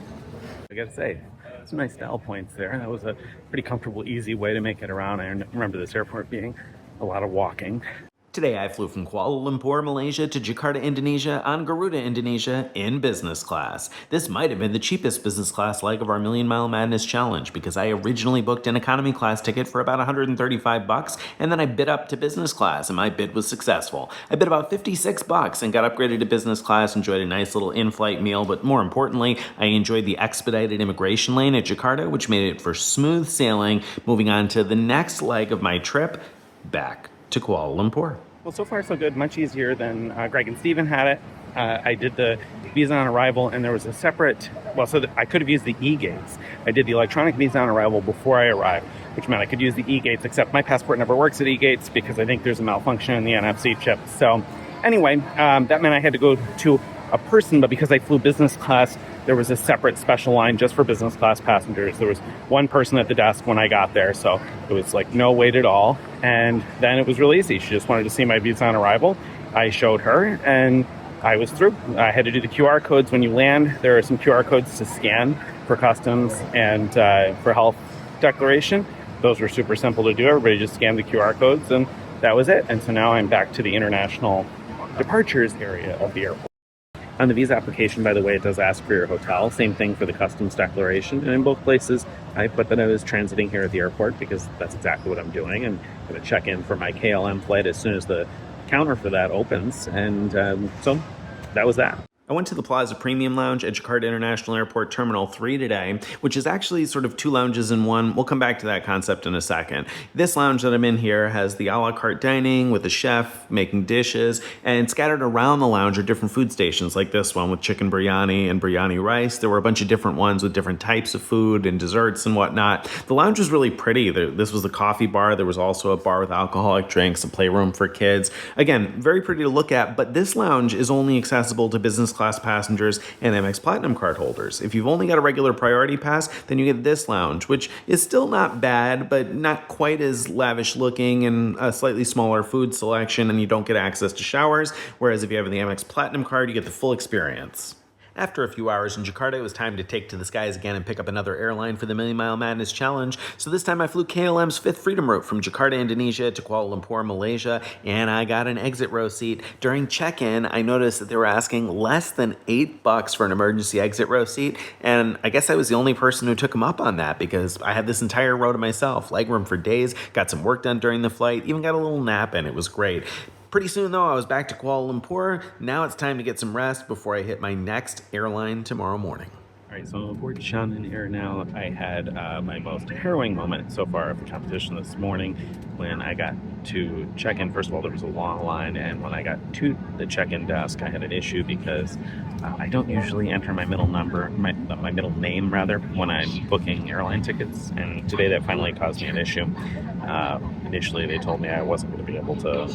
I gotta say, some nice style points there. That was a pretty comfortable, easy way to make it around. I remember this airport being a lot of walking. Today I flew from Kuala Lumpur, Malaysia to Jakarta, Indonesia on Garuda, Indonesia in business class. This might have been the cheapest business class leg of our Million Mile Madness Challenge because I originally booked an economy class ticket for about $135 and then I bid up to business class and my bid was successful. I bid about $56 and got upgraded to business class, enjoyed a nice little in-flight meal, but more importantly, I enjoyed the expedited immigration lane at Jakarta, which made it for smooth sailing, moving on to the next leg of my trip back to Kuala Lumpur. Well, so far so good. Much easier than Greg and Steven had it. I did the visa on arrival, and there was a separate, I could have used the e-gates. I did the electronic visa on arrival before I arrived, which meant I could use the e-gates, except my passport never works at e-gates because I think there's a malfunction in the NFC chip. So anyway, that meant I had to go to a person, but because I flew business class, there was a separate special line just for business class passengers. There was one person at the desk when I got there, so it was like no wait at all. And then it was really easy. She just wanted to see my visa on arrival. I showed her and I was through. I had to do the QR codes when you land. There are some QR codes to scan for customs and for health declaration. Those were super simple to do. Everybody just scanned the QR codes and that was it. And so now I'm back to the international departures area of the airport. On the visa application, by the way, it does ask for your hotel. Same thing for the customs declaration. And in both places, I put that I was transiting here at the airport because that's exactly what I'm doing. And I'm going to check in for my KLM flight as soon as the counter for that opens, and so that was that. I went to the Plaza Premium Lounge at Jakarta International Airport Terminal 3 today, which is actually sort of two lounges in one. We'll come back to that concept in a second. This lounge that I'm in here has the a la carte dining with a chef making dishes, and scattered around the lounge are different food stations like this one with chicken biryani and biryani rice. There were a bunch of different ones with different types of food and desserts and whatnot. The lounge was really pretty. This was the coffee bar. There was also a bar with alcoholic drinks, a playroom for kids. Again, very pretty to look at, but this lounge is only accessible to business class passengers and Amex Platinum card holders. If you've only got a regular priority pass, then you get this lounge, which is still not bad, but not quite as lavish looking, and a slightly smaller food selection, and you don't get access to showers, whereas if you have the Amex Platinum card, you get the full experience. After a few hours in Jakarta, it was time to take to the skies again and pick up another airline for the Million Mile Madness Challenge. So this time I flew KLM's Fifth Freedom route from Jakarta, Indonesia to Kuala Lumpur, Malaysia, and I got an exit row seat. During check-in, I noticed that they were asking less than $8 for an emergency exit row seat, and I guess I was the only person who took them up on that because I had this entire row to myself, legroom for days, got some work done during the flight, even got a little nap in. It was great. Pretty soon, though, I was back to Kuala Lumpur. Now it's time to get some rest before I hit my next airline tomorrow morning. All right, so I'm aboard ShenZhen Air now. I had my most harrowing moment so far of the competition this morning when I got to check in. First of all, there was a long line, and when I got to the check-in desk, I had an issue because I don't usually enter my middle number, my middle name rather, when I'm booking airline tickets, and today that finally caused me an issue. Initially, they told me I wasn't going to be able to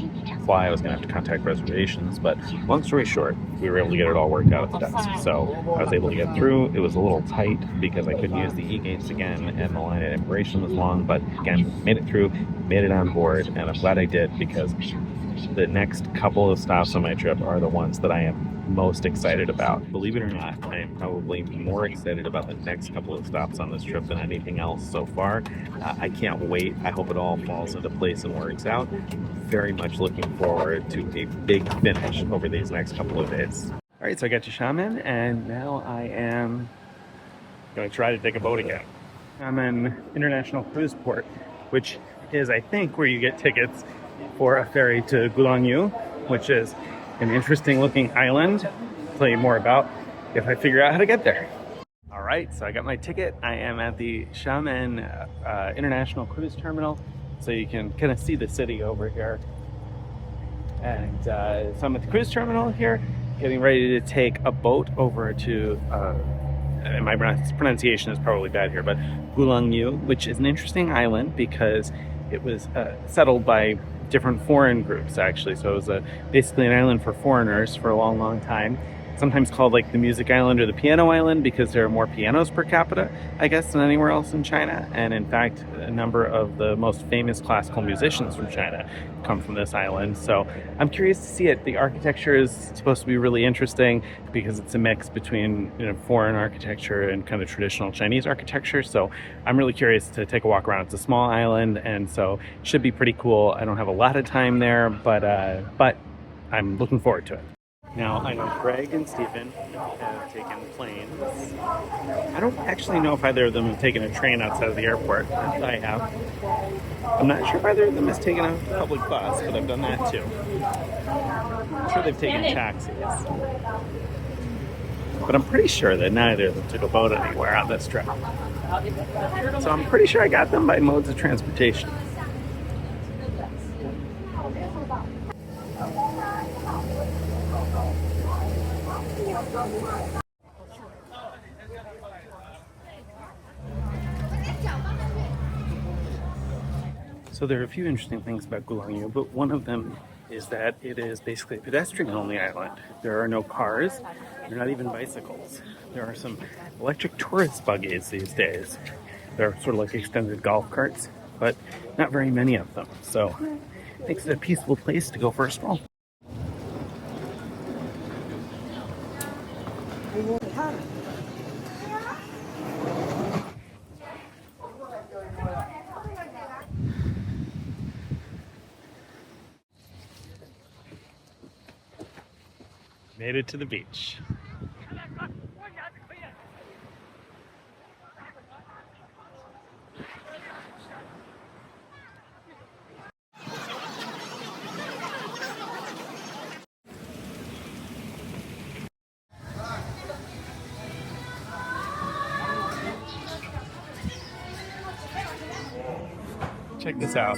fly. I was going to have to contact reservations, but long story short, we were able to get it all worked out at the desk. So I was able to get through. It was a little tight because I couldn't use the e-gates again, and the line at immigration was long, but again, made it through, made it on board, and I'm glad I did because the next couple of stops on my trip are the ones that I am most excited about. Believe it or not, I am probably more excited about the next couple of stops on this trip than anything else so far. I can't wait. I hope it all falls into place and works out. Very much looking forward to a big finish over these next couple of days. All right, so I got to Xi'an, and now I am going to try to take a boat again. I'm in International Cruise Port, which is, I think, where you get tickets for a ferry to Gulangyu, which is an interesting looking island. I'll tell you more about if I figure out how to get there. All right, so I got my ticket. I am at the Xi'an International Cruise Terminal, so you can kind of see the city over here. And so I'm at the cruise terminal here, getting ready to take a boat over to, and my pronunciation is probably bad here, but Gulangyu, which is an interesting island because it was settled by different foreign groups, actually. So it was basically an island for foreigners for a long, long time. Sometimes called like the music island or the piano island because there are more pianos per capita, I guess, than anywhere else in China. And in fact, a number of the most famous classical musicians from China come from this island. So I'm curious to see it. The architecture is supposed to be really interesting because it's a mix between, you know, foreign architecture and kind of traditional Chinese architecture. So I'm really curious to take a walk around. It's a small island, and so it should be pretty cool. I don't have a lot of time there, but I'm looking forward to it. Now, I know Greg and Stephen have taken planes. I don't actually know if either of them have taken a train outside of the airport. I have. I'm not sure if either of them has taken a public bus, but I've done that too. I'm sure they've taken taxis. But I'm pretty sure that neither of them took a boat anywhere on this trip. So I'm pretty sure I got them by modes of transportation. So there are a few interesting things about Gulangyu, but one of them is that it is basically a pedestrian-only island. There are no cars, there are not even bicycles. There are some electric tourist buggies these days. They're sort of like extended golf carts, but not very many of them. So it makes it a peaceful place to go for a stroll. Made it to the beach. Check this out.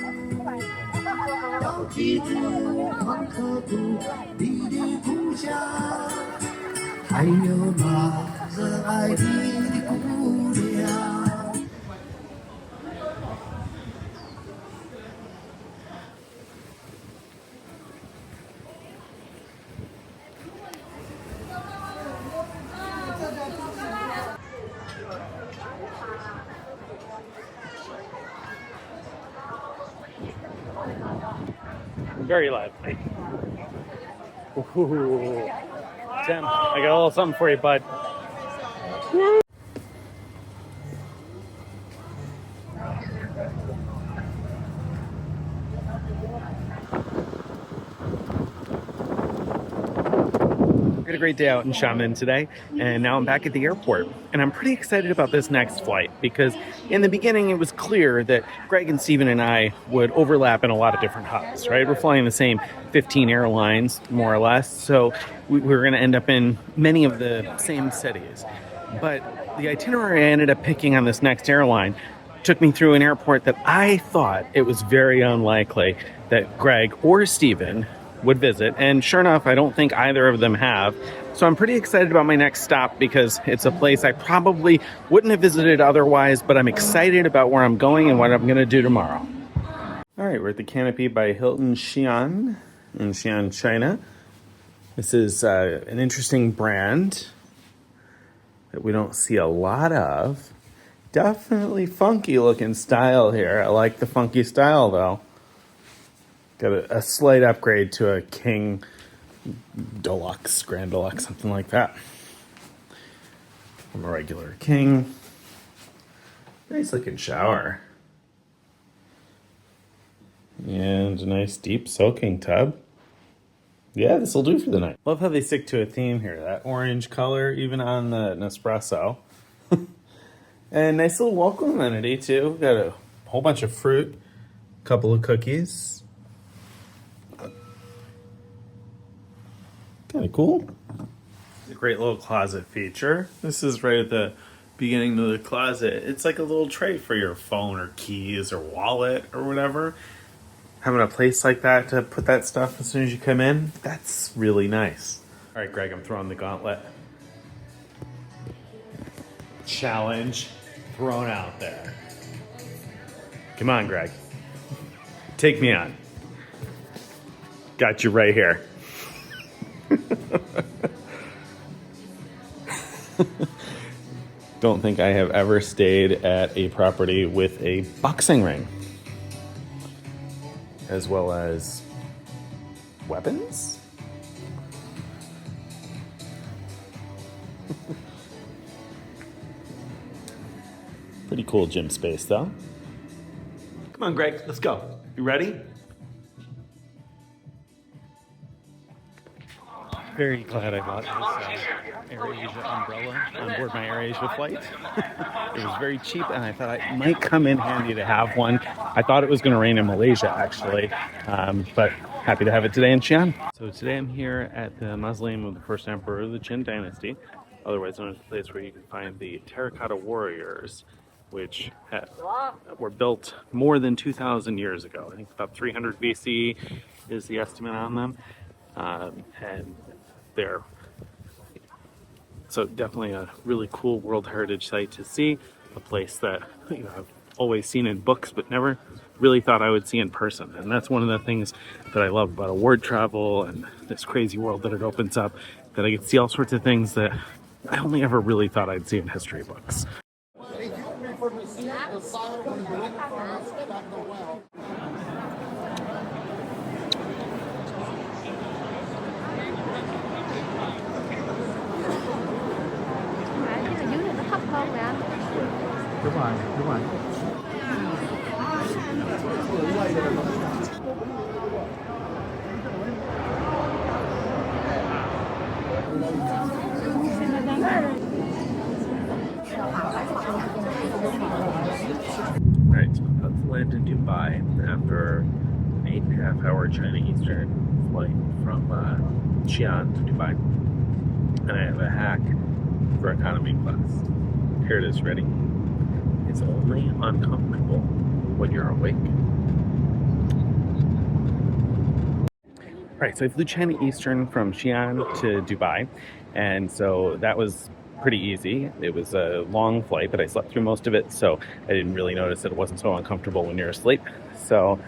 Very lively. Ooh. Tim, I got a little something for you, bud. We had a great day out in Xi'an today, and now I'm back at the airport. And I'm pretty excited about this next flight because in the beginning it was clear that Greg and Steven and I would overlap in a lot of different hubs, right? We're flying the same 15 airlines, more or less, so we're going to end up in many of the same cities. But the itinerary I ended up picking on this next airline took me through an airport that I thought it was very unlikely that Greg or Steven would visit, and sure enough, I don't think either of them have. So I'm pretty excited about my next stop because it's a place I probably wouldn't have visited otherwise, but I'm excited about where I'm going and what I'm going to do tomorrow. All right, we're at the Canopy by Hilton Xi'an in Xi'an, China. This is an interesting brand that we don't see a lot of. Definitely funky looking style here. I like the funky style though. Got a slight upgrade to a King Deluxe, Grand Deluxe, something like that. From a regular King. Nice looking shower. And a nice deep soaking tub. Yeah, this will do for the night. Love how they stick to a theme here. That orange color, even on the Nespresso. And nice little welcome amenity too. Got a whole bunch of fruit, a couple of cookies. Kind of cool. A great little closet feature. This is right at the beginning of the closet. It's like a little tray for your phone or keys or wallet or whatever. Having a place like that to put that stuff as soon as you come in, that's really nice. All right, Greg, I'm throwing the gauntlet. Challenge thrown out there. Come on, Greg. Take me on. Got you right here. Don't think I have ever stayed at a property with a boxing ring, as well as weapons. Pretty cool gym space, though. Come on, Greg, let's go. You ready? Very glad I bought this AirAsia umbrella on board my AirAsia flight. It was very cheap, and I thought it might come in handy to have one. I thought it was going to rain in Malaysia, actually, but happy to have it today in Xi'an. So today I'm here at the mausoleum of the first emperor of the Qin dynasty, otherwise known as the place where you can find the terracotta warriors, which were built more than 2,000 years ago. I think about 300 BC is the estimate on them. And they're so definitely a really cool World Heritage site to see, a place that I've always seen in books but never really thought I would see in person. And that's one of the things that I love about award travel and this crazy world that it opens up, that I get to see all sorts of things that I only ever really thought I'd see in history books. Đúng rồi, đúng rồi. Right, so I'm about to land in Dubai after an 8.5-hour China Eastern flight from Xi'an to Dubai. And I have a hack for economy class. Here it is, ready? It's only uncomfortable when you're awake. Right, so I flew China Eastern from Xi'an to Dubai, and so that was pretty easy. It was a long flight, but I slept through most of it, so I didn't really notice that it wasn't so uncomfortable when you're asleep. So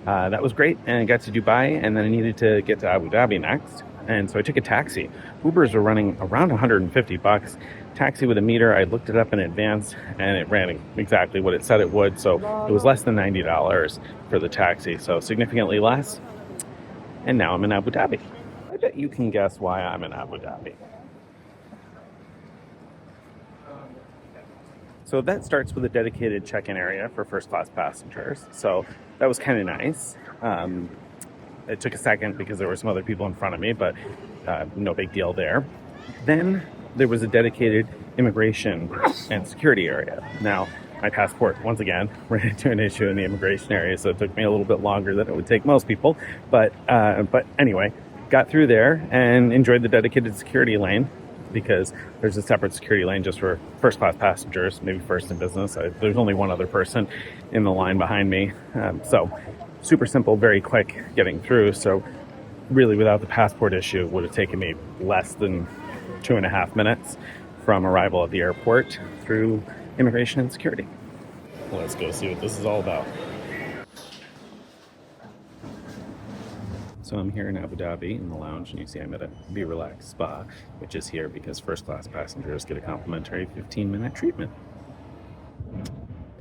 that was great, and I got to Dubai, and then I needed to get to Abu Dhabi next, and so I took a taxi. Ubers were running around 150 bucks. Taxi with a meter, I looked it up in advance, and it ran exactly what it said it would, so it was less than $90 for the taxi, so significantly less. And now I'm in Abu Dhabi. I bet you can guess why I'm in Abu Dhabi. So that starts with a dedicated check-in area for first-class passengers. So that was kind of nice. It took a second because there were some other people in front of me, but no big deal there. Then there was a dedicated immigration and security area. Now, my passport, once again, ran into an issue in the immigration area, so it took me a little bit longer than it would take most people. But anyway, got through there and enjoyed the dedicated security lane, because there's a separate security lane just for first-class passengers, maybe first in business. There's only one other person in the line behind me. So super simple, very quick getting through. So really, without the passport issue, it would have taken me less than 2.5 minutes from arrival at the airport through immigration and security. Let's go see what this is all about. So I'm here in Abu Dhabi in the lounge, and you see I'm at a Be Relax Spa, which is here because first-class passengers get a complimentary 15-minute treatment.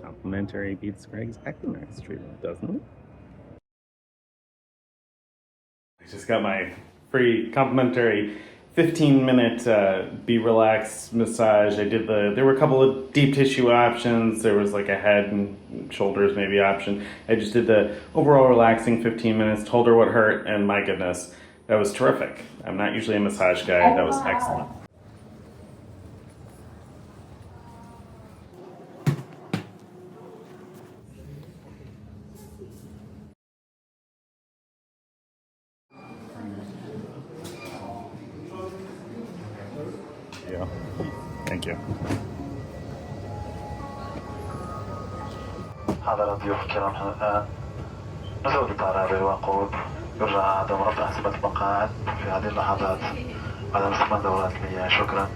Complimentary beats Greg's Equinox treatment, doesn't it? I just got my free complimentary 15-minute Be Relax massage. There were a couple of deep tissue options. There was like a head and shoulders maybe option. I just did the overall relaxing 15 minutes, told her what hurt, and my goodness, that was terrific. I'm not usually a massage guy. That was excellent. Thank you. حضرات ضيوف الكرام الآن نزول قطار هذه الوقود يرجى عدم رفع حسبة المقاعد في هذه اللحظات عدم استعمال دورات المياه. شكرا.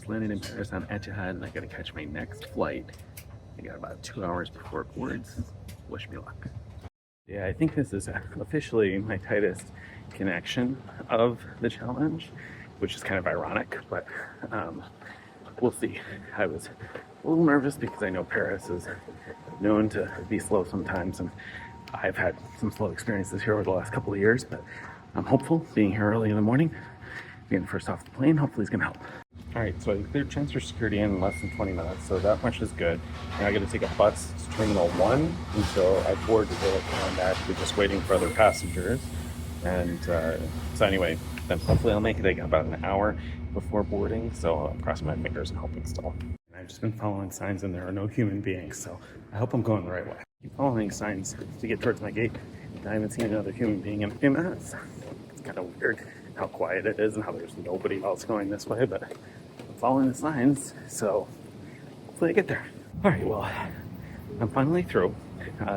Landed in Paris on Etihad, and I gotta catch my next flight. I got about 2 hours before it boards. Wish me luck. Yeah, I think this is officially my tightest connection of the challenge, which is kind of ironic, but we'll see. I was a little nervous because I know Paris is known to be slow sometimes, and I've had some slow experiences here over the last couple of years, but I'm hopeful. Being here early in the morning, being first off the plane, hopefully is gonna help. All right, so I cleared transfer security in less than 20 minutes, so that much is good. Now I got to take a bus to Terminal 1 until I board to go, and I'm actually just waiting for other passengers. And so anyway, then hopefully I'll make it. I got about an hour before boarding, so I'm crossing my fingers and hoping still. I've just been following signs, and there are no human beings, so I hope I'm going the right way. I keep following signs to get towards my gate, and I haven't seen another human being in a few minutes. It's kind of weird how quiet it is and how there's nobody else going this way, but I'm following the signs, so hopefully I get there. All right, well, I'm finally through,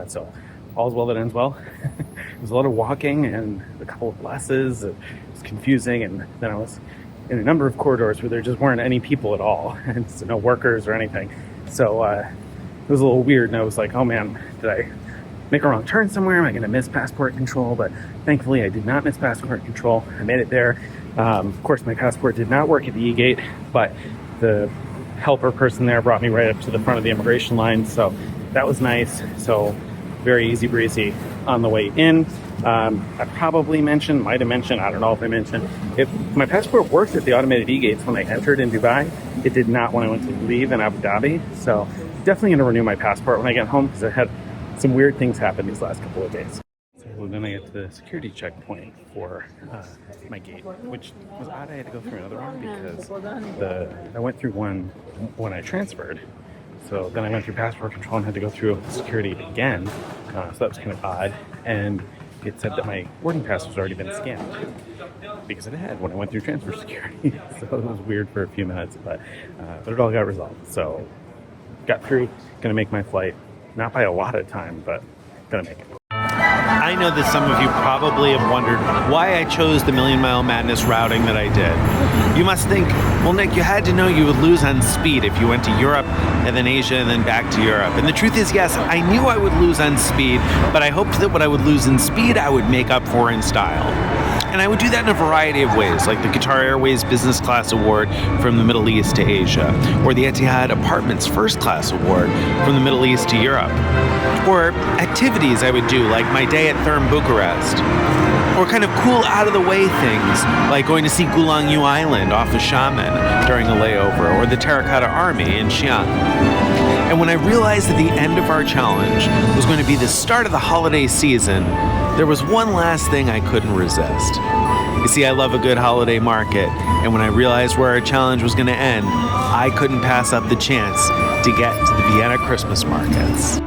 so all's well that ends well. It was a lot of walking and a couple of buses. It was confusing, and then I was in a number of corridors where there just weren't any people at all, and so no workers or anything. So it was a little weird, and I was like, oh man, did I make a wrong turn somewhere? Am I going to miss passport control? But thankfully I did not miss passport control. I made it there. Of course, my passport did not work at the e-gate, but the helper person there brought me right up to the front of the immigration line, so that was nice. So very easy breezy on the way in. I might have mentioned, I don't know if I mentioned, if my passport worked at the automated e-gates when I entered in Dubai, it did not when I went to leave in Abu Dhabi. So definitely going to renew my passport when I get home, because I had some weird things happen these last couple of days. So then I get to the security checkpoint for my gate, which was odd. I had to go through another one because I went through one when I transferred. So then I went through passport control and had to go through security again. So that was kind of odd. And it said that my boarding pass was already been scanned because it had when I went through transfer security. So it was weird for a few minutes, but it all got resolved. So got through, gonna make my flight, not by a lot of time, but gonna make it. I know that some of you probably have wondered why I chose the Million Mile Madness routing that I did. You must think, well, Nick, you had to know you would lose on speed if you went to Europe and then Asia and then back to Europe. And the truth is, yes, I knew I would lose on speed, but I hoped that what I would lose in speed, I would make up for in style. And I would do that in a variety of ways, like the Qatar Airways Business Class Award from the Middle East to Asia, or the Etihad Apartments First Class Award from the Middle East to Europe, or activities I would do, like my day at Therme, Bucharest, or kind of cool out-of-the-way things, like going to see Gulangyu Island off of Xi'an during a layover, or the Terracotta Army in Xi'an. And when I realized that the end of our challenge was going to be the start of the holiday season, there was one last thing I couldn't resist. You see, I love a good holiday market, and when I realized where our challenge was going to end, I couldn't pass up the chance to get to the Vienna Christmas markets.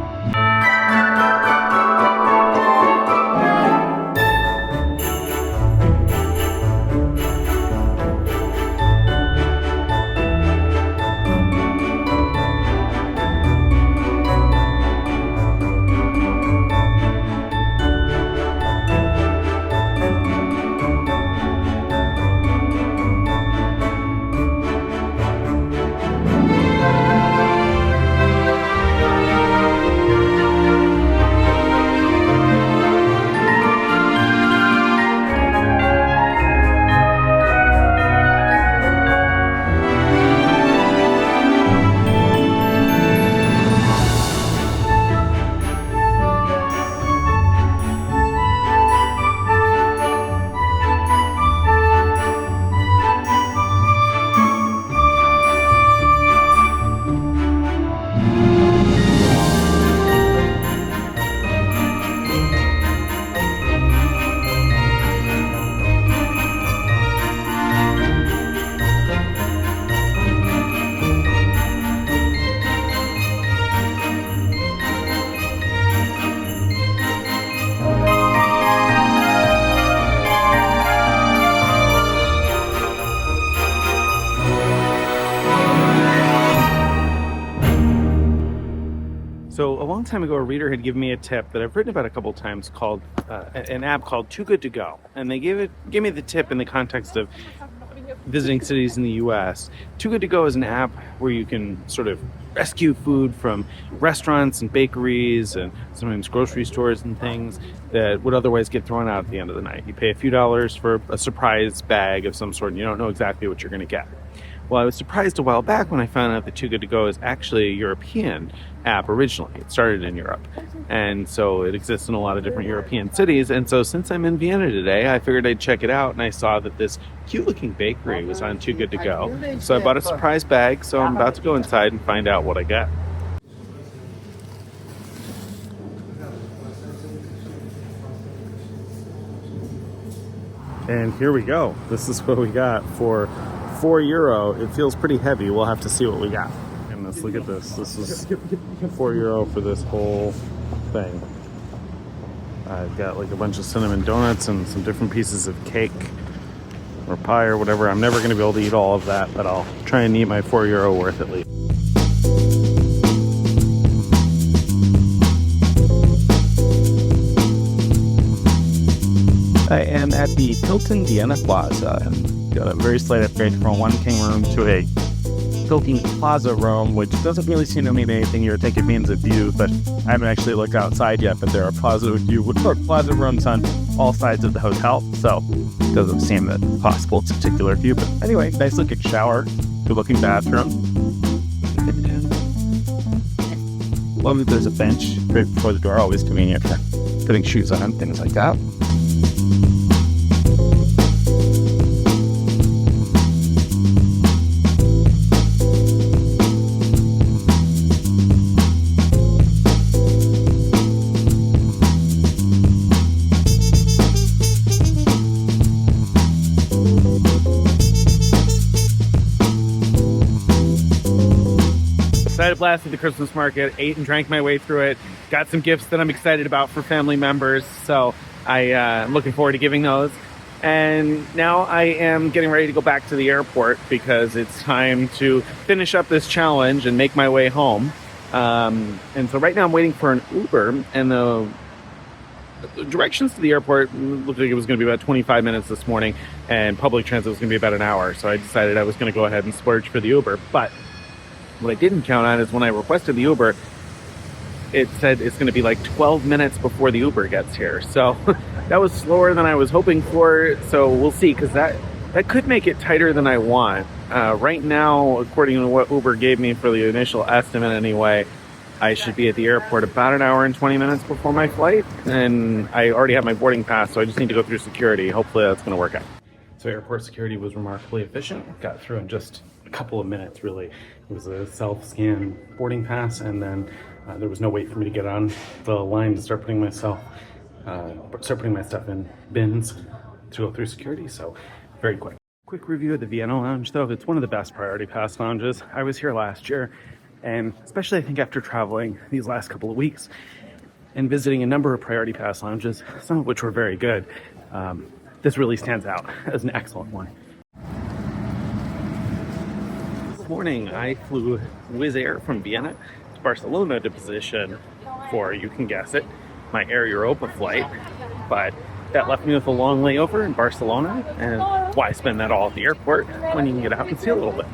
So a long time ago, a reader had given me a tip that I've written about a couple times called an app called Too Good to Go. And they gave me the tip in the context of visiting cities in the US. Too Good to Go is an app where you can sort of rescue food from restaurants and bakeries and sometimes grocery stores and things that would otherwise get thrown out at the end of the night. You pay a few dollars for a surprise bag of some sort and you don't know exactly what you're going to get. Well, I was surprised a while back when I found out that Too Good to Go is actually a European app originally. It started in Europe. And so it exists in a lot of different European cities. And so since I'm in Vienna today, I figured I'd check it out. And I saw that this cute looking bakery was on Too Good to Go. So I bought a surprise bag. So I'm about to go inside and find out what I got. And here we go. This is what we got for €4. It feels pretty heavy. We'll have to see what we got. And let's look at this. This is €4 for this whole thing. I've got like a bunch of cinnamon donuts and some different pieces of cake or pie or whatever. I'm never going to be able to eat all of that, but I'll try and eat my €4 worth at least. I am at the Hilton Vienna Plaza. Got a very slight upgrade from one king room to a Hilton Plaza room, which doesn't really seem to mean anything here. I think it means a view, but I haven't actually looked outside yet. But there are plaza rooms on all sides of the hotel, so it doesn't seem that possible. It's a particular view. But anyway, nice looking shower, good looking bathroom. Love that there's a bench right before the door, always convenient for putting shoes on, things like that. had a blast at the Christmas market, ate and drank my way through it, got some gifts that I'm excited about for family members, so I'm looking forward to giving those. And now I am getting ready to go back to the airport because it's time to finish up this challenge and make my way home. And so right now I'm waiting for an Uber, and the directions to the airport looked like it was going to be about 25 minutes this morning, and public transit was going to be about an hour. So I decided I was going to go ahead and splurge for the Uber. But what I didn't count on is when I requested the Uber, it said it's going to be like 12 minutes before the Uber gets here. So that was slower than I was hoping for. So we'll see, because that could make it tighter than I want. Right now, according to what Uber gave me for the initial estimate anyway, I should be at the airport about an hour and 20 minutes before my flight. And I already have my boarding pass, so I just need to go through security. Hopefully that's going to work out. So airport security was remarkably efficient. Got through in just a couple of minutes, really. It was a self-scan boarding pass, and then there was no wait for me to get on the line to start putting my stuff in bins to go through security, so very quick. Quick review of the Vienna Lounge, though. It's one of the best Priority Pass lounges. I was here last year, and especially I think after traveling these last couple of weeks and visiting a number of Priority Pass lounges, some of which were very good, this really stands out as an excellent one. This morning I flew Wizz Air from Vienna to Barcelona to position for, you can guess it, my Air Europa flight, but that left me with a long layover in Barcelona, and why spend that all at the airport when you can get out and see a little bit.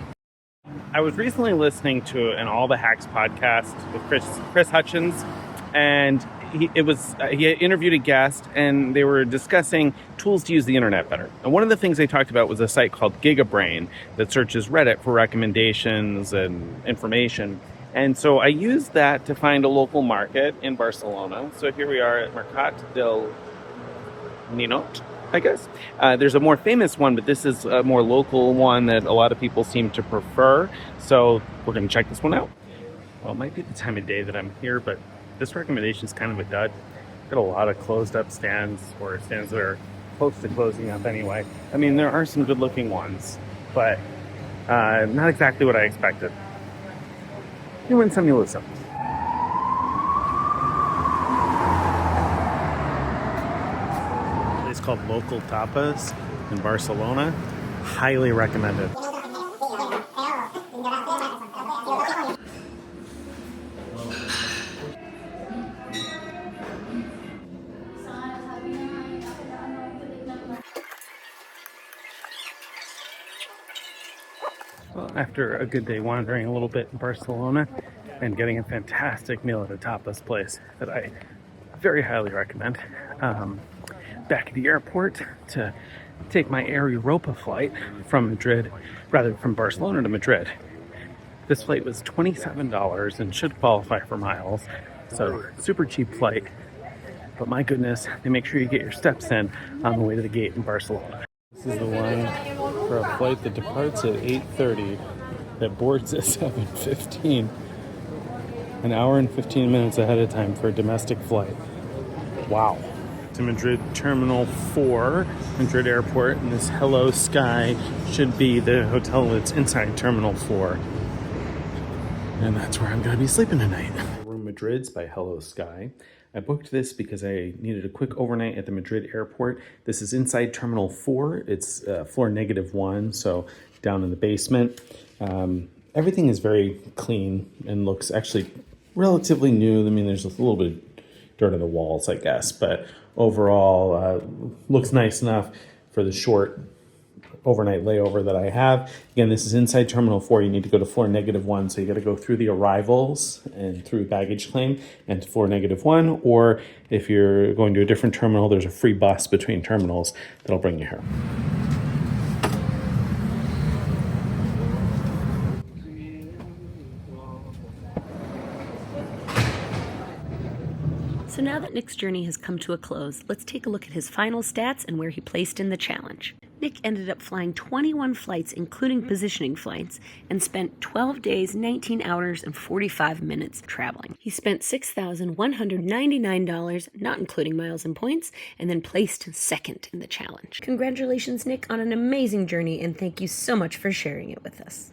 I was recently listening to an All the Hacks podcast with Chris Hutchins, and he interviewed a guest, and they were discussing tools to use the internet better. And one of the things they talked about was a site called GigaBrain that searches Reddit for recommendations and information. And so I used that to find a local market in Barcelona. So here we are at Mercat del Ninot, I guess. There's a more famous one, but this is a more local one that a lot of people seem to prefer. So we're going to check this one out. Well, it might be the time of day that I'm here, but this recommendation is kind of a dud. Got a lot of closed up stands, or stands that are close to closing up anyway. I mean, there are some good looking ones, but not exactly what I expected. You win some, you lose some. It's called Local Tapas in Barcelona. Highly recommended. Well, after a good day wandering a little bit in Barcelona and getting a fantastic meal at a tapas place that I very highly recommend, back at the airport to take my Air Europa flight from Barcelona to Madrid. This flight was $27 and should qualify for miles, so super cheap flight. But my goodness, they make sure you get your steps in on the way to the gate in Barcelona. This is the one for a flight that departs at 8:30 that boards at 7:15. An hour and 15 minutes ahead of time for a domestic flight. Wow. To Madrid Terminal 4, Madrid Airport, and this Hello Sky should be the hotel that's inside Terminal 4. And that's where I'm going to be sleeping tonight. Room Madrid's by Hello Sky. I booked this because I needed a quick overnight at the Madrid airport. This is inside Terminal 4. It's floor -1, so down in the basement. Everything is very clean and looks actually relatively new. I mean, there's a little bit of dirt on the walls, I guess, but overall looks nice enough for the short overnight layover that I have. Again, this is inside Terminal 4. You need to go to floor -1, so you got to go through the arrivals and through baggage claim and to floor -1, or if you're going to a different terminal, there's a free bus between terminals that'll bring you here. So now that Nick's journey has come to a close, let's take a look at his final stats and where he placed in the challenge. Nick ended up flying 21 flights, including positioning flights, and spent 12 days, 19 hours, and 45 minutes traveling. He spent $6,199, not including miles and points, and then placed second in the challenge. Congratulations, Nick, on an amazing journey, and thank you so much for sharing it with us.